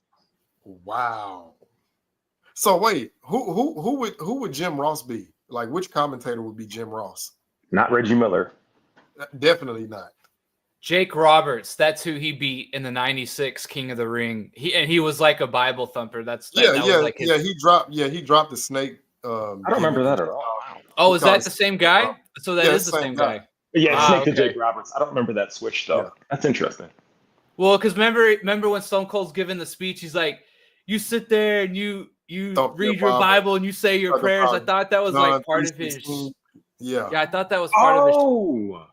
Wow. So wait, who would Jim Ross be? Like, which commentator would be Jim Ross? Not Reggie Miller. Definitely not. Jake Roberts. That's who he beat in the '96 King of the Ring. He was like a Bible thumper. He dropped the snake. I don't remember that at all. Oh, is that the same guy? So that is the same guy. Yeah, Snake to Jake Roberts. I don't remember that switch though. Yeah. That's interesting. Well, because remember when Stone Cold's giving the speech, he's like, "You sit there and you read your Bible and you say your prayers." I thought that was like part of his. Yeah, I thought that was part of his. Oh,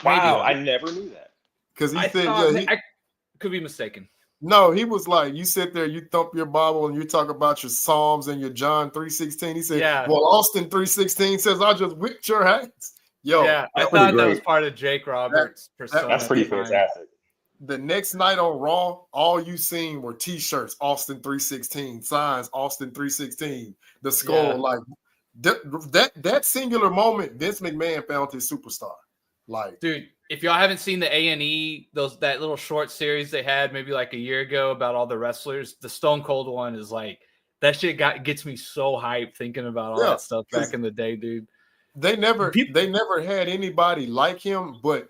wow! I never knew that. Because he said, I could be mistaken. No, he was like, you sit there, you thump your Bible, and you talk about your Psalms and your John 3:16. He said, well, Austin 3:16 says, I just whipped your hands. Yo, yeah, I thought that was part of Jake Roberts' persona. That's pretty fantastic. The next night on Raw, all you seen were T-shirts, Austin 3:16, signs, Austin 3:16, the skull. Like that singular moment, Vince McMahon found his superstar. Like, dude, if y'all haven't seen the A&E, that little short series they had maybe like a year ago about all the wrestlers, the Stone Cold one is like that shit gets me so hyped thinking about all that stuff back in the day, dude. They never had anybody like him, but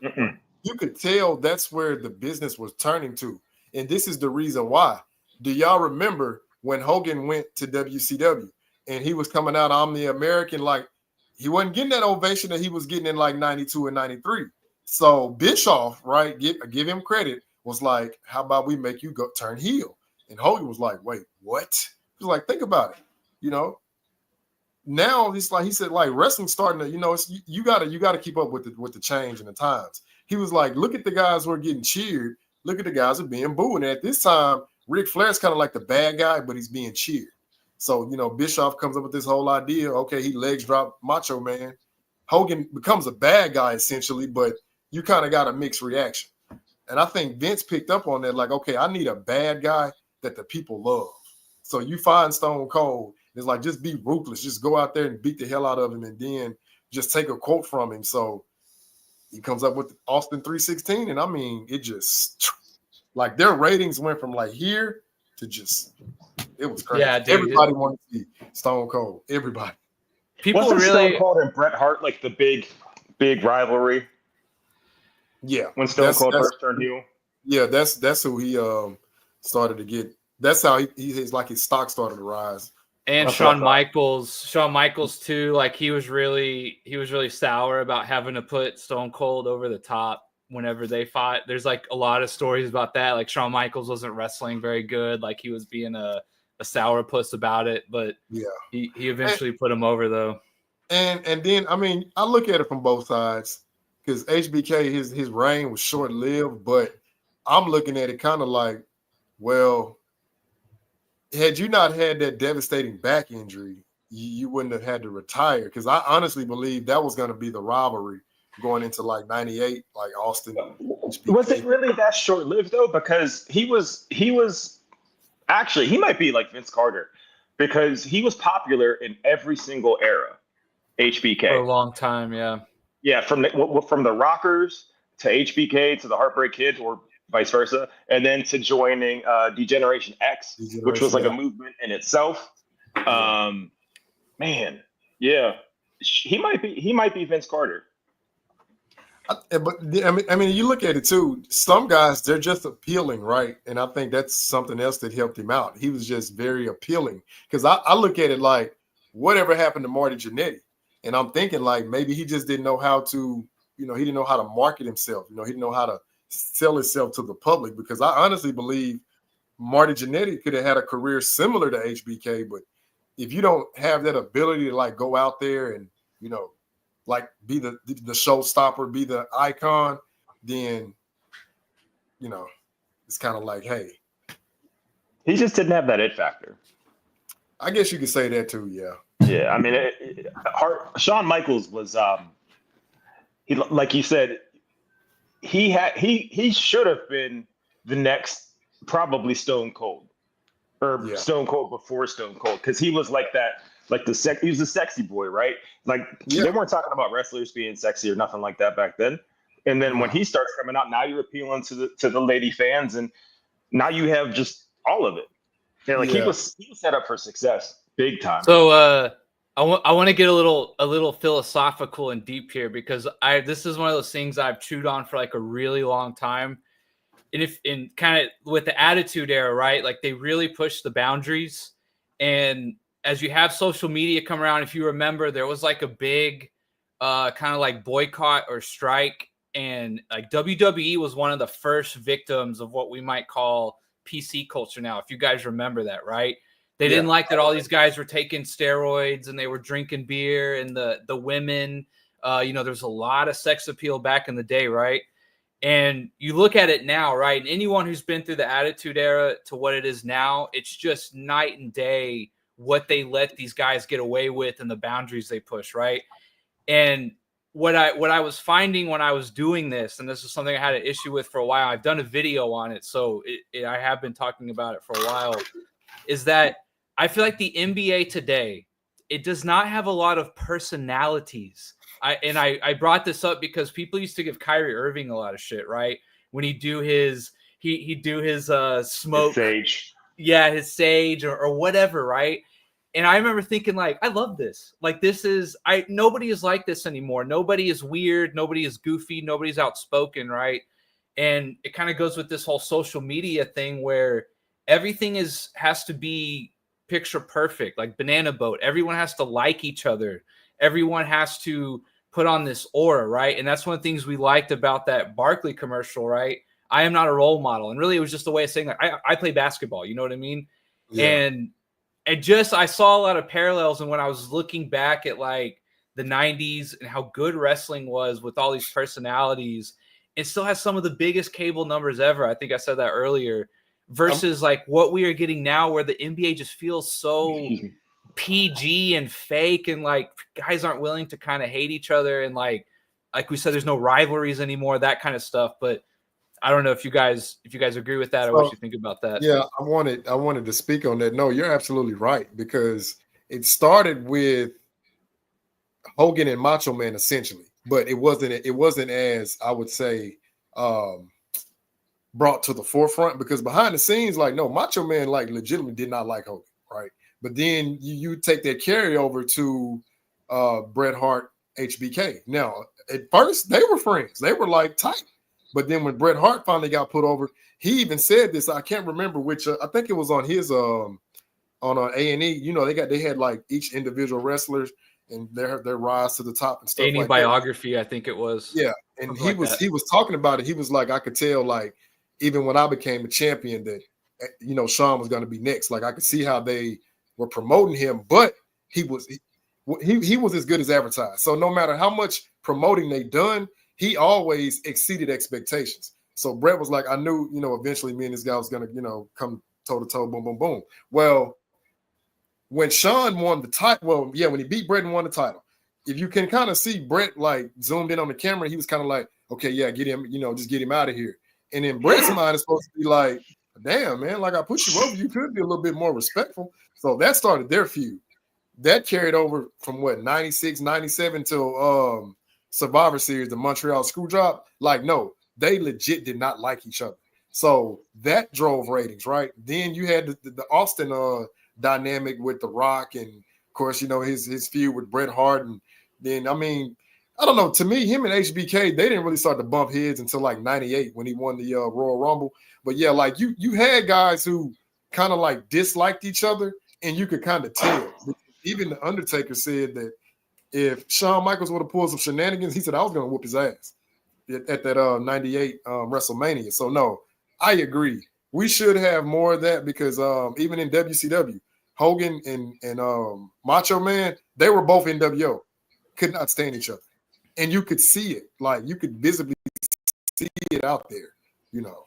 you could tell that's where the business was turning to. And this is the reason why. Do y'all remember when Hogan went to WCW and he was coming out, I'm the American, like he wasn't getting that ovation that he was getting in like 92 and 93. So Bischoff, right, give him credit, was like, how about we make you go turn heel? And Hogan was like, wait, what? He was like, think about it. You know, now he's like, he said, like, wrestling's starting to, you know, it's, you gotta keep up with the change and the times. He was like, look at the guys who are getting cheered. Look at the guys who are being booed. And at this time, Ric Flair's kind of like the bad guy, but he's being cheered. So, you know, Bischoff comes up with this whole idea. Okay, he legs drop Macho Man. Hogan becomes a bad guy essentially, but you kind of got a mixed reaction. And I think Vince picked up on that. Like, okay, I need a bad guy that the people love. So you find Stone Cold. It's like, just be ruthless. Just go out there and beat the hell out of him and then just take a quote from him. So he comes up with Austin 3:16. And I mean, it just, like, their ratings went from like here to just, it was crazy. Yeah, dude, everybody wanted to see Stone Cold. Everybody. People wasn't really Stone Cold and Bret Hart like the big rivalry? Yeah. When Stone Cold first turned heel. Yeah, that's who he started to get. That's how he's like his stock started to rise. And Shawn Michaels too. Like he was really sour about having to put Stone Cold over the top whenever they fought. There's like a lot of stories about that. Like Shawn Michaels wasn't wrestling very good. Like he was being a a sourpuss about it, but Yeah. he eventually put him over though. And then I mean, I look at it from both sides because HBK his reign was short lived, but I'm looking at it kind of like, well, had you not had that devastating back injury, you wouldn't have had to retire. Because I honestly believe that was going to be the rivalry going into like '98, like Austin. HBK. Was it really that short lived though? Because he was actually, he might be like Vince Carter because he was popular in every single era. HBK For a long time, yeah. Yeah, from the Rockers to HBK to the Heartbreak Kids, or vice versa, and then to joining Degeneration X, which was like a movement in itself. Man, yeah, he might be Vince Carter. But I mean, you look at it too. Some guys, they're just appealing, right? And I think that's something else that helped him out. He was just very appealing. Because I look at it like, whatever happened to Marty Jannetty? And I'm thinking like maybe he just didn't know how to, he didn't know how to market himself. He didn't know how to sell himself to the public. Because I honestly believe Marty Jannetty could have had a career similar to HBK, but if you don't have that ability to like go out there and like be the showstopper, be the icon, then it's kind of like, hey, he just didn't have that it factor. I guess you could say that too. Yeah. Yeah, I mean, Shawn Michaels was he, like you said, he should have been the next probably Stone Cold, or Stone Cold before Stone Cold, because he was like that. Like he was a sexy boy, right? Like they weren't talking about wrestlers being sexy or nothing like that back then. And then when he starts coming out, now you're appealing to the lady fans, and now you have just all of it. He was set up for success, big time. So I want to get a little philosophical and deep here, because this is one of those things I've chewed on for like a really long time. And in kind of with the Attitude Era, right? Like they really pushed the boundaries. And as you have social media come around, if you remember, there was like a big kind of like boycott or strike. And like WWE was one of the first victims of what we might call PC culture now. If you guys remember that, right? They didn't like that all these guys were taking steroids and they were drinking beer, and the women, there's a lot of sex appeal back in the day, right? And you look at it now, right? And anyone who's been through the Attitude Era to what it is now, it's just night and day what they let these guys get away with and the boundaries they push, right? And what I was finding when I was doing this, and this is something I had an issue with for a while, I've done a video on it, so I have been talking about it for a while, is that I feel like the NBA today, it does not have a lot of personalities. I brought this up because people used to give Kyrie Irving a lot of shit, right? When he'd do his smoke, sage, his sage or whatever, right? And I remember thinking, like, I love this. Like, nobody is like this anymore. Nobody is weird. Nobody is goofy. Nobody's outspoken, right? And it kind of goes with this whole social media thing where everything has to be picture perfect, like Banana Boat. Everyone has to like each other. Everyone has to put on this aura, right? And that's one of the things we liked about that Barkley commercial, right? I am not a role model. And really, it was just a way of saying, like, I play basketball. You know what I mean? Yeah. And I saw a lot of parallels. And when I was looking back at like the 90s and how good wrestling was with all these personalities, it still has some of the biggest cable numbers ever. I think I said that earlier. Versus like what we are getting now, where the NBA just feels so PG and fake, and like guys aren't willing to kind of hate each other, and like we said, there's no rivalries anymore, that kind of stuff. But I don't know if you guys agree with that, or what you think about that. Yeah, I wanted to speak on that. No, you're absolutely right, because it started with Hogan and Macho Man essentially, but it wasn't as, I would say, brought to the forefront, because behind the scenes, like, no, Macho Man like legitimately did not like Hogan, right? But then you take that carryover to Bret Hart, HBK. Now, at first they were friends, they were like tight, but then when Bret Hart finally got put over, he even said this. I can't remember which. I think it was on his on A&E. They had like each individual wrestlers and their rise to the top and stuff. A&E like biography, that. I think it was. Yeah, and he was talking about it. He was like, I could tell, like, even when I became a champion, that Sean was going to be next. Like I could see how they were promoting him, but he was as good as advertised. So no matter how much promoting they done, he always exceeded expectations. So Brett was like, I knew, eventually me and this guy was going to, come toe to toe, boom, boom, boom. Well, when Sean won the title, when he beat Brett and won the title, if you can kind of see Brett like zoomed in on the camera, he was kind of like, okay, yeah, get him, just get him out of here. And then Brett's mind is supposed to be like, damn, man, like I put you over, you could be a little bit more respectful. So that started their feud. That carried over from 96, 97 till Survivor Series, the Montreal Screwjob. Like, no, they legit did not like each other. So that drove ratings, right? Then you had the Austin dynamic with The Rock, and of course, his feud with Bret Hart. And then, I don't know. To me, him and HBK, they didn't really start to bump heads until like 98 when he won the Royal Rumble. But yeah, like you had guys who kind of like disliked each other, and you could kind of tell. Even the Undertaker said that if Shawn Michaels would have pulled some shenanigans, he said I was going to whoop his ass at that 98 WrestleMania. So no, I agree. We should have more of that because even in WCW, Hogan and Macho Man, they were both NWO, could not stand each other. And you could see it, like you could visibly see it out there,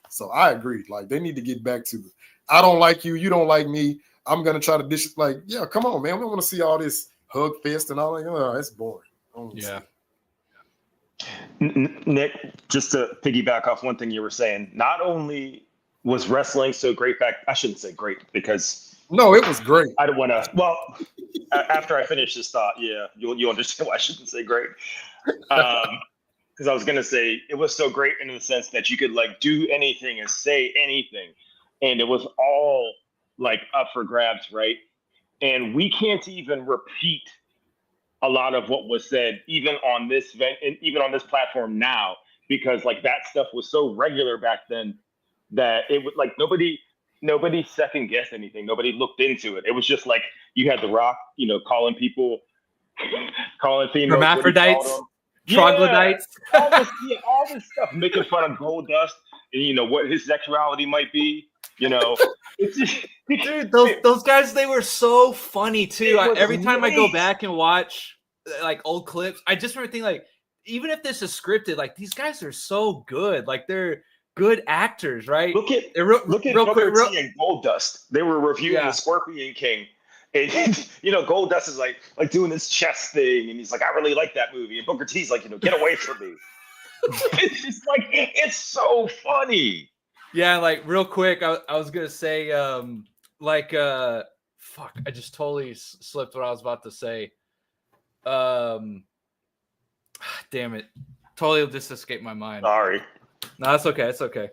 So I agree. Like they need to get back to I don't like you, you don't like me. I'm gonna try to dish it. Like, yeah, come on, man. We don't want to see all this hug fist and all that. Oh, that's boring. Yeah. Nick, just to piggyback off one thing you were saying, not only was wrestling so great back, I shouldn't say great because no, it was great. I don't want to. Well, after I finish this thought, yeah, you'll understand why I shouldn't say great. Because I was gonna say it was so great in the sense that you could like do anything and say anything, and it was all like up for grabs, right? And we can't even repeat a lot of what was said, even on this event, and even on this platform now, because like that stuff was so regular back then that it would like nobody second guessed anything. Nobody looked into it. It was just like you had The Rock, calling people, calling females hermaphrodites, troglodytes, all this stuff, making fun of Goldust and what his sexuality might be. It's just, dude, those guys, they were so funny too. Every time I go back and watch like old clips, I just remember thinking like, even if this is scripted, like these guys are so good. Like they're good actors, right? Look at Booker T and Goldust. They were reviewing the Scorpion King, and Goldust is like doing this chess thing, and he's like, I really like that movie, and Booker T's like, get away from me. It's just like it's so funny. Yeah, like real quick, I was gonna say, fuck, I just totally slipped what I was about to say. Damn it, totally just escaped my mind. Sorry. No, it's okay. It's okay.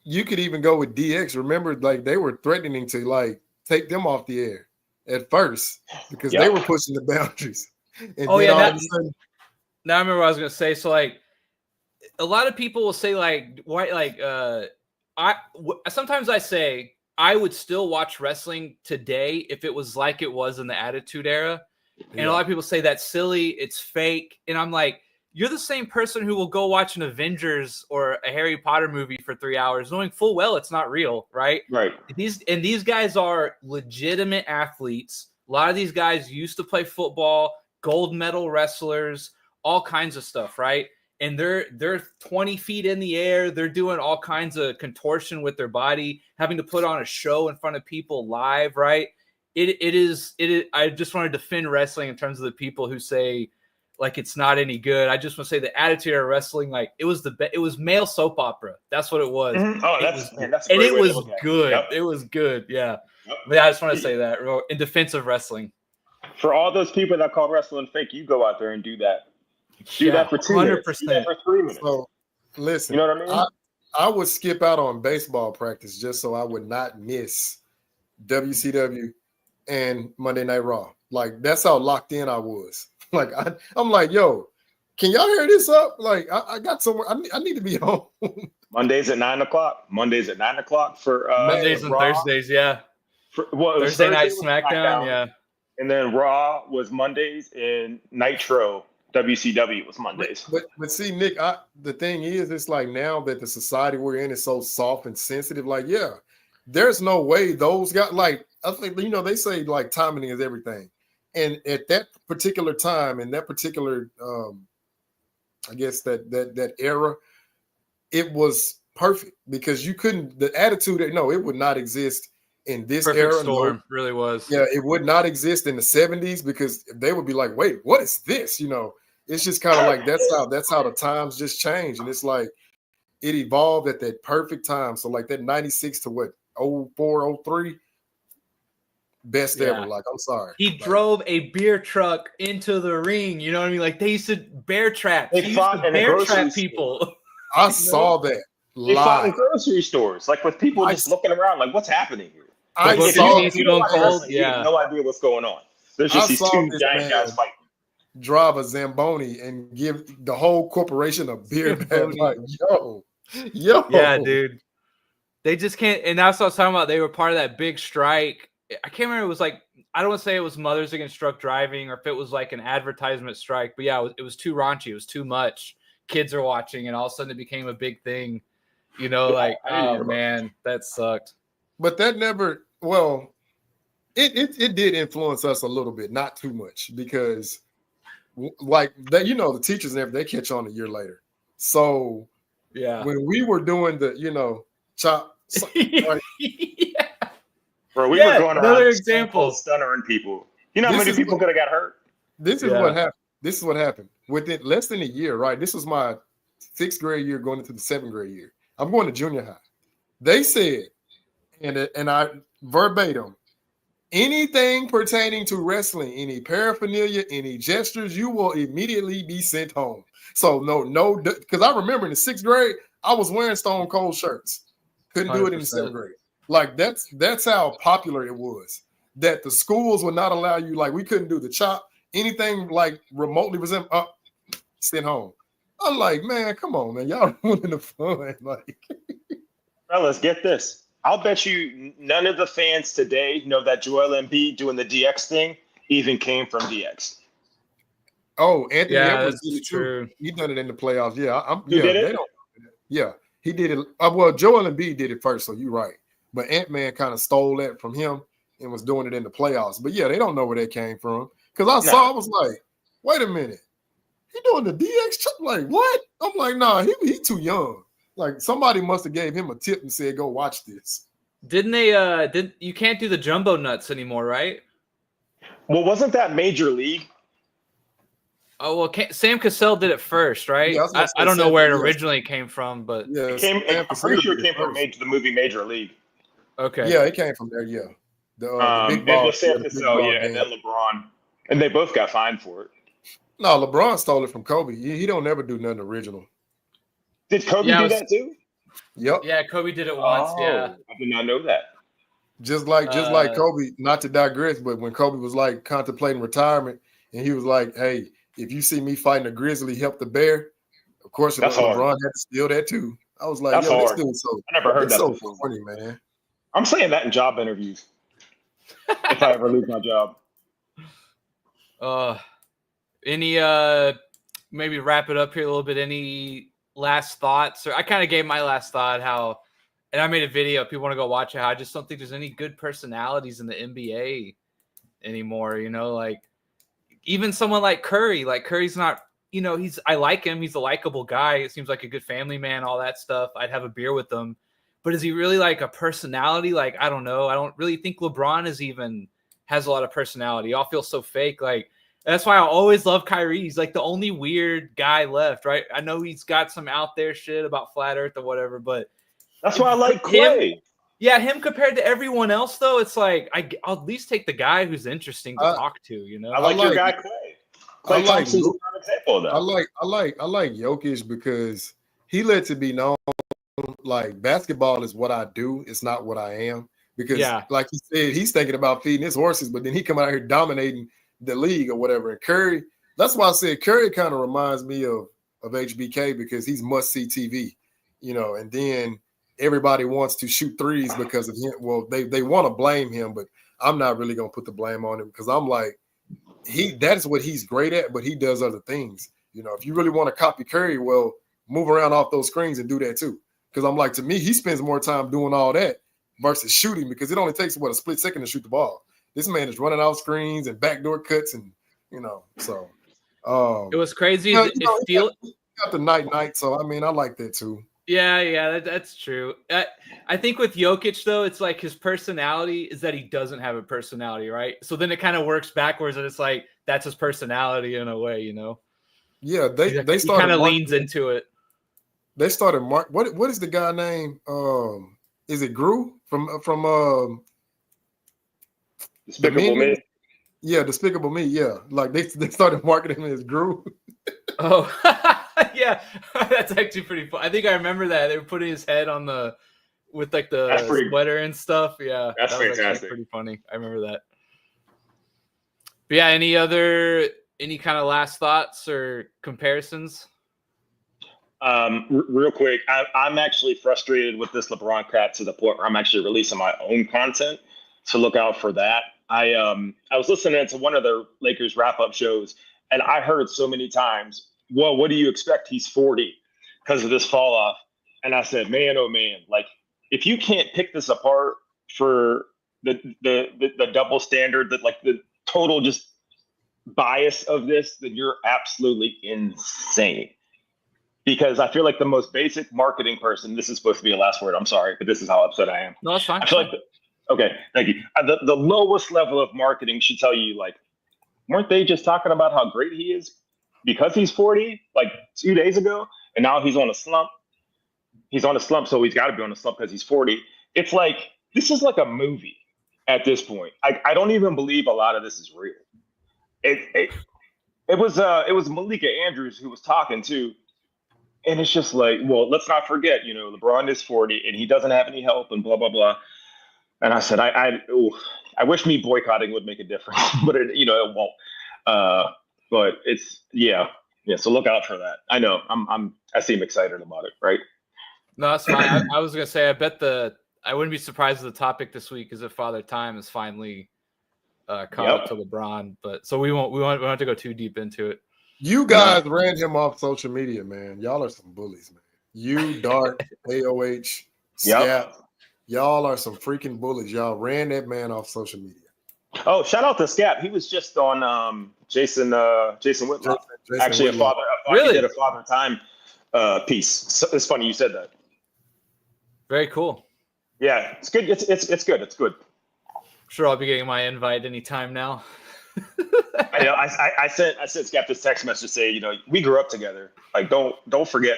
You could even go with DX. Remember, like they were threatening to like take them off the air at first because they were pushing the boundaries. And now I remember what I was gonna say. So like. A lot of people will say like, why? Like, sometimes I say I would still watch wrestling today if it was like it was in the Attitude Era. And a lot of people say that's silly, it's fake. And I'm like, you're the same person who will go watch an Avengers or a Harry Potter movie for 3 hours, knowing full well it's not real, right? Right. These guys are legitimate athletes. A lot of these guys used to play football, gold medal wrestlers, all kinds of stuff, right? And they're 20 feet in the air. They're doing all kinds of contortion with their body, having to put on a show in front of people live, right? It is. I just want to defend wrestling in terms of the people who say like it's not any good. I just want to say the Attitude Era wrestling, like it was male soap opera. That's what it was. Mm-hmm. Oh, that's and it was good. Yep. It was good. Yeah. Yep. But I just want to say that in defense of wrestling. For all those people that call wrestling fake, you go out there and do that. Do that for 2 minutes. Do that for 3 minutes. So, listen, you know what I mean? I would skip out on baseball practice just so I would not miss WCW and Monday Night Raw. Like, that's how locked in I was. Like, I'm like, yo, can y'all hear this up? Like, I got somewhere. I need to be home. Mondays at 9:00. Mondays at 9:00 for Mondays and Raw. Thursdays, yeah. Thursday night SmackDown, yeah. And then Raw was Mondays and Nitro. WCW was Mondays. But see, Nick, the thing is, it's like now that the society we're in is so soft and sensitive, like, yeah, there's no way those guys, like, I think, you know, they say like timing is everything. And at that particular time, in that particular, I guess that era, it was perfect because you couldn't, the attitude, no, it would not exist in this Perfect era. storm, No, really was. yeah, it would not exist in the 70s because they would be like, wait, what is this? You know, it's just kind of like that's how the times just change. And it's like it evolved at that perfect time. So like that 96 to what, 04, 03, best ever. Like, I'm sorry. He drove a beer truck into the ring. You know what I mean? Like they used to bear trap. They fought in a bear grocery trap store. people. I saw that They fought in live. grocery stores, like with people just looking around, like, what's happening here? I Like, saw if you don't watch wrestling, you have yeah. no idea what's going on. There's just these two giant guys fighting. Drive a Zamboni and give the whole corporation a beer bag. Like, yo. Yeah, dude. They just can't. And that's what I was talking about. They were part of that big strike. I can't remember. It was like, I don't want to say it was Mothers Against Drunk Driving or if it was like an advertisement strike. But yeah, it was too raunchy. It was too much. Kids are watching, and all of a sudden it became a big thing. You know, like, oh man, that sucked. But that never, well, it did influence us a little bit, not too much, because like that, you know, the teachers and everything, they catch on a year later. So yeah, when we were doing the, you know, chop, right? Yeah. Bro, we were going another around example, stunnering people. You know how many people could have got hurt? This is what happened. This is what happened. Within less than a year, right? This was my 6th grade year going into the 7th grade year. I'm going to junior high. They said, and I verbatim, anything pertaining to wrestling, any paraphernalia, any gestures, you will immediately be sent home. So no, because I remember in the 6th grade, I was wearing Stone Cold shirts. Couldn't do it in the 7th grade. Like that's how popular it was. That the schools would not allow you, like we couldn't do the chop, anything like remotely resemble sent home. I'm like, man, come on, man. Y'all ruining the fun. Like, fellas, get this. I'll bet you none of the fans today know that Joel Embiid doing the DX thing even came from DX. Oh, Anthony Edwards did it too. He done it in the playoffs. Yeah, He did it? Yeah, he did it. Well, Joel Embiid did it first, so you're right. But Ant-Man kind of stole that from him and was doing it in the playoffs. But yeah, they don't know where that came from. Because I was like, wait a minute. He doing the DX chop? Like, what? I'm like, nah, he too young. Like, somebody must have gave him a tip and said, go watch this. Didn't they you can't do the jumbo nuts anymore, right? Well, wasn't that Major League? Oh, well, Sam Cassell did it first, right? Yeah, I don't know where it originally came from, but I'm pretty sure it came from the movie Major League. Okay. Yeah, it came from there, yeah. The big ball. ball, Sam Cassell, and then LeBron. And they both got fined for it. No, LeBron stole it from Kobe. He don't ever do nothing original. Did Kobe do that too? Yep. Yeah, Kobe did it once. Yeah, I did not know that. Just like Kobe, not to digress, but when Kobe was like contemplating retirement, and he was like, "Hey, if you see me fighting a grizzly, help the bear." Of course, LeBron had to steal that too. I was like, that's hard. This dude's so, I never heard that so before. funny, man. I'm saying that in job interviews. If I ever lose my job. Any maybe wrap it up here a little bit. Any last thoughts? Or I kind of gave my last thought how, and I made a video. If people want to go watch it, how I just don't think there's any good personalities in the NBA anymore. You know, like even someone like Curry. Like Curry's not. You know, I like him. He's a likable guy. It seems like a good family man. All that stuff. I'd have a beer with him. But is he really like a personality? Like I don't know. I don't really think LeBron has a lot of personality. Y'all feel so fake. Like. That's why I always love Kyrie. He's like the only weird guy left, right? I know he's got some out there shit about flat earth or whatever, but that's why I like Clay. Him compared to everyone else, though, it's like I'll at least take the guy who's interesting to talk to, you know? I like your guy Clay. Clay Thompson's a prime example of that. I like Jokic because he lets it be known like basketball is what I do, it's not what I am. Because like he said, he's thinking about feeding his horses, but then he come out here dominating the league or whatever. And Curry, that's why I said Curry kind of reminds me of HBK because he's must-see TV, you know, and then everybody wants to shoot threes because of him. Well, they want to blame him, but I'm not really going to put the blame on him because I'm like, that's what he's great at, but he does other things. You know, if you really want to copy Curry, well, move around off those screens and do that too. Because I'm like, to me, he spends more time doing all that versus shooting, because it only takes a split second to shoot the ball. This man is running off screens and backdoor cuts, and so It was crazy. he got the night. So I mean, I like that too. Yeah, that's true. I think with Jokic though, it's like his personality is that he doesn't have a personality, right? So then it kind of works backwards, and it's like that's his personality in a way, Yeah, they he started kind of leans into it. They started what is the guy name? Is it Gru from Despicable Me? Yeah, Despicable Me. Yeah, like they started marketing him as Gru. Oh, yeah, that's actually pretty fun. I think I remember that they were putting his head on with like the sweater and stuff. Yeah, that's that was fantastic. Pretty funny. I remember that. But yeah, any kind of last thoughts or comparisons? Real quick, I'm actually frustrated with this LeBron crap to the point where I'm actually releasing my own content. So look out for that. I was listening to one of the Lakers wrap-up shows, and I heard so many times, well, what do you expect? He's 40 because of this fall off. And I said, man, oh man, like if you can't pick this apart for the double standard, that like the total just bias of this, then you're absolutely insane. Because I feel like the most basic marketing person, this is supposed to be a last word, I'm sorry, but this is how upset I am. No, that's fine. I feel like, okay, thank you. The lowest level of marketing should tell you, like, weren't they just talking about how great he is because he's 40, like 2 days ago, and now he's on a slump? He's on a slump, so he's got to be on a slump because he's 40. It's like, this is like a movie at this point. I don't even believe a lot of this is real. It was Malika Andrews who was talking too. And it's just like, well, let's not forget, LeBron is 40 and he doesn't have any help and blah, blah, blah. And I said, I wish me boycotting would make a difference, but it won't. But it's, yeah. So look out for that. I know I seem excited about it. Right. No, that's fine. I was going to say, I wouldn't be surprised if the topic this week is if Father Time is finally caught up to LeBron, but so we won't have to go too deep into it. You guys ran him off social media, man. Y'all are some bullies, man. You, Dart, AOH, Scap, y'all are some freaking bullies. Y'all ran that man off social media. Oh, shout out to Scap. He was just on Jason Whitlock. Actually, Whitlock. He did a Father Time piece. So it's funny you said that. Very cool. Yeah, it's good. It's good. It's good. Sure, I'll be getting my invite anytime now. I sent Scap this text message to say, we grew up together. Like, don't forget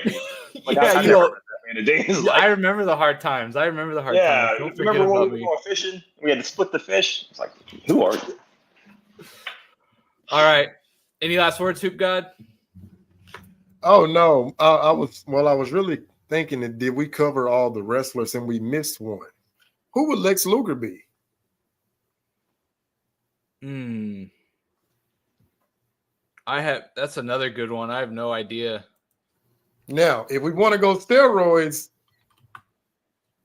me. Like, I remember the hard times. Don't remember when we were going fishing? We had to split the fish. It's like, who are you? All right. Any last words, Hoop God? Oh no, I was really thinking that did we cover all the wrestlers and we missed one? Who would Lex Luger be? That's another good one. I have no idea. Now, if we want to go steroids,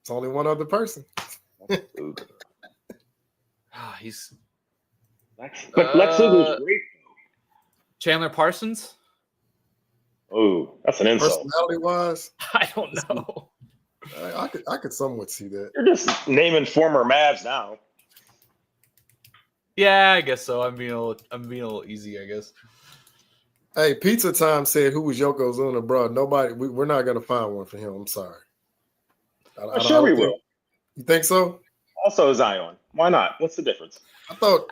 it's only one other person. Lex Luger's great. Chandler Parsons? Oh, that's an insult. Personality-wise, I don't know. I could somewhat see that. You're just naming former Mavs now. Yeah, I guess so. I'm being a little easy, I guess. Hey, Pizza Time said, "Who was Yokozuna, bro?" Nobody. We're not gonna find one for him. I'm sorry. Sure, we will. You think so? Also, Zion. Why not? What's the difference? I thought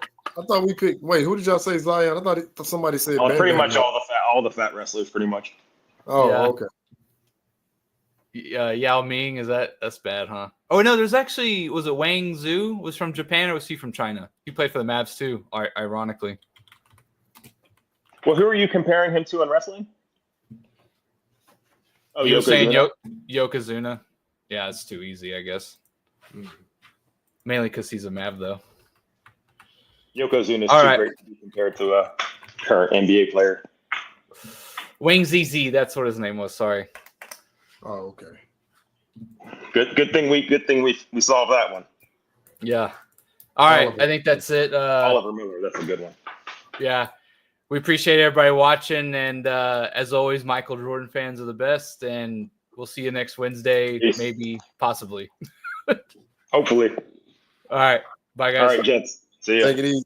we picked. Wait, who did y'all say Zion? I thought somebody said. Pretty much all the fat wrestlers, pretty much. Oh, yeah. Okay. Yao Ming, that's bad, huh? Oh no, there's actually, was it Wang Zhu was from Japan or was he from China? He played for the Mavs too, ironically. Well, who are you comparing him to in wrestling? Oh, you were saying Yokozuna. Yeah, it's too easy, I guess. Mainly because he's a Mav, though. Yokozuna is too great to be compared to a current NBA player. Wang ZZ, that's what his name was. Sorry. Oh, okay. Good thing we solved that one. Yeah. All right. I think that's it. Oliver Miller, that's a good one. Yeah. We appreciate everybody watching, and as always, Michael Jordan fans are the best, and we'll see you next Wednesday, maybe, possibly. Hopefully. All right. Bye, guys. All right, gents. See ya. Take it easy.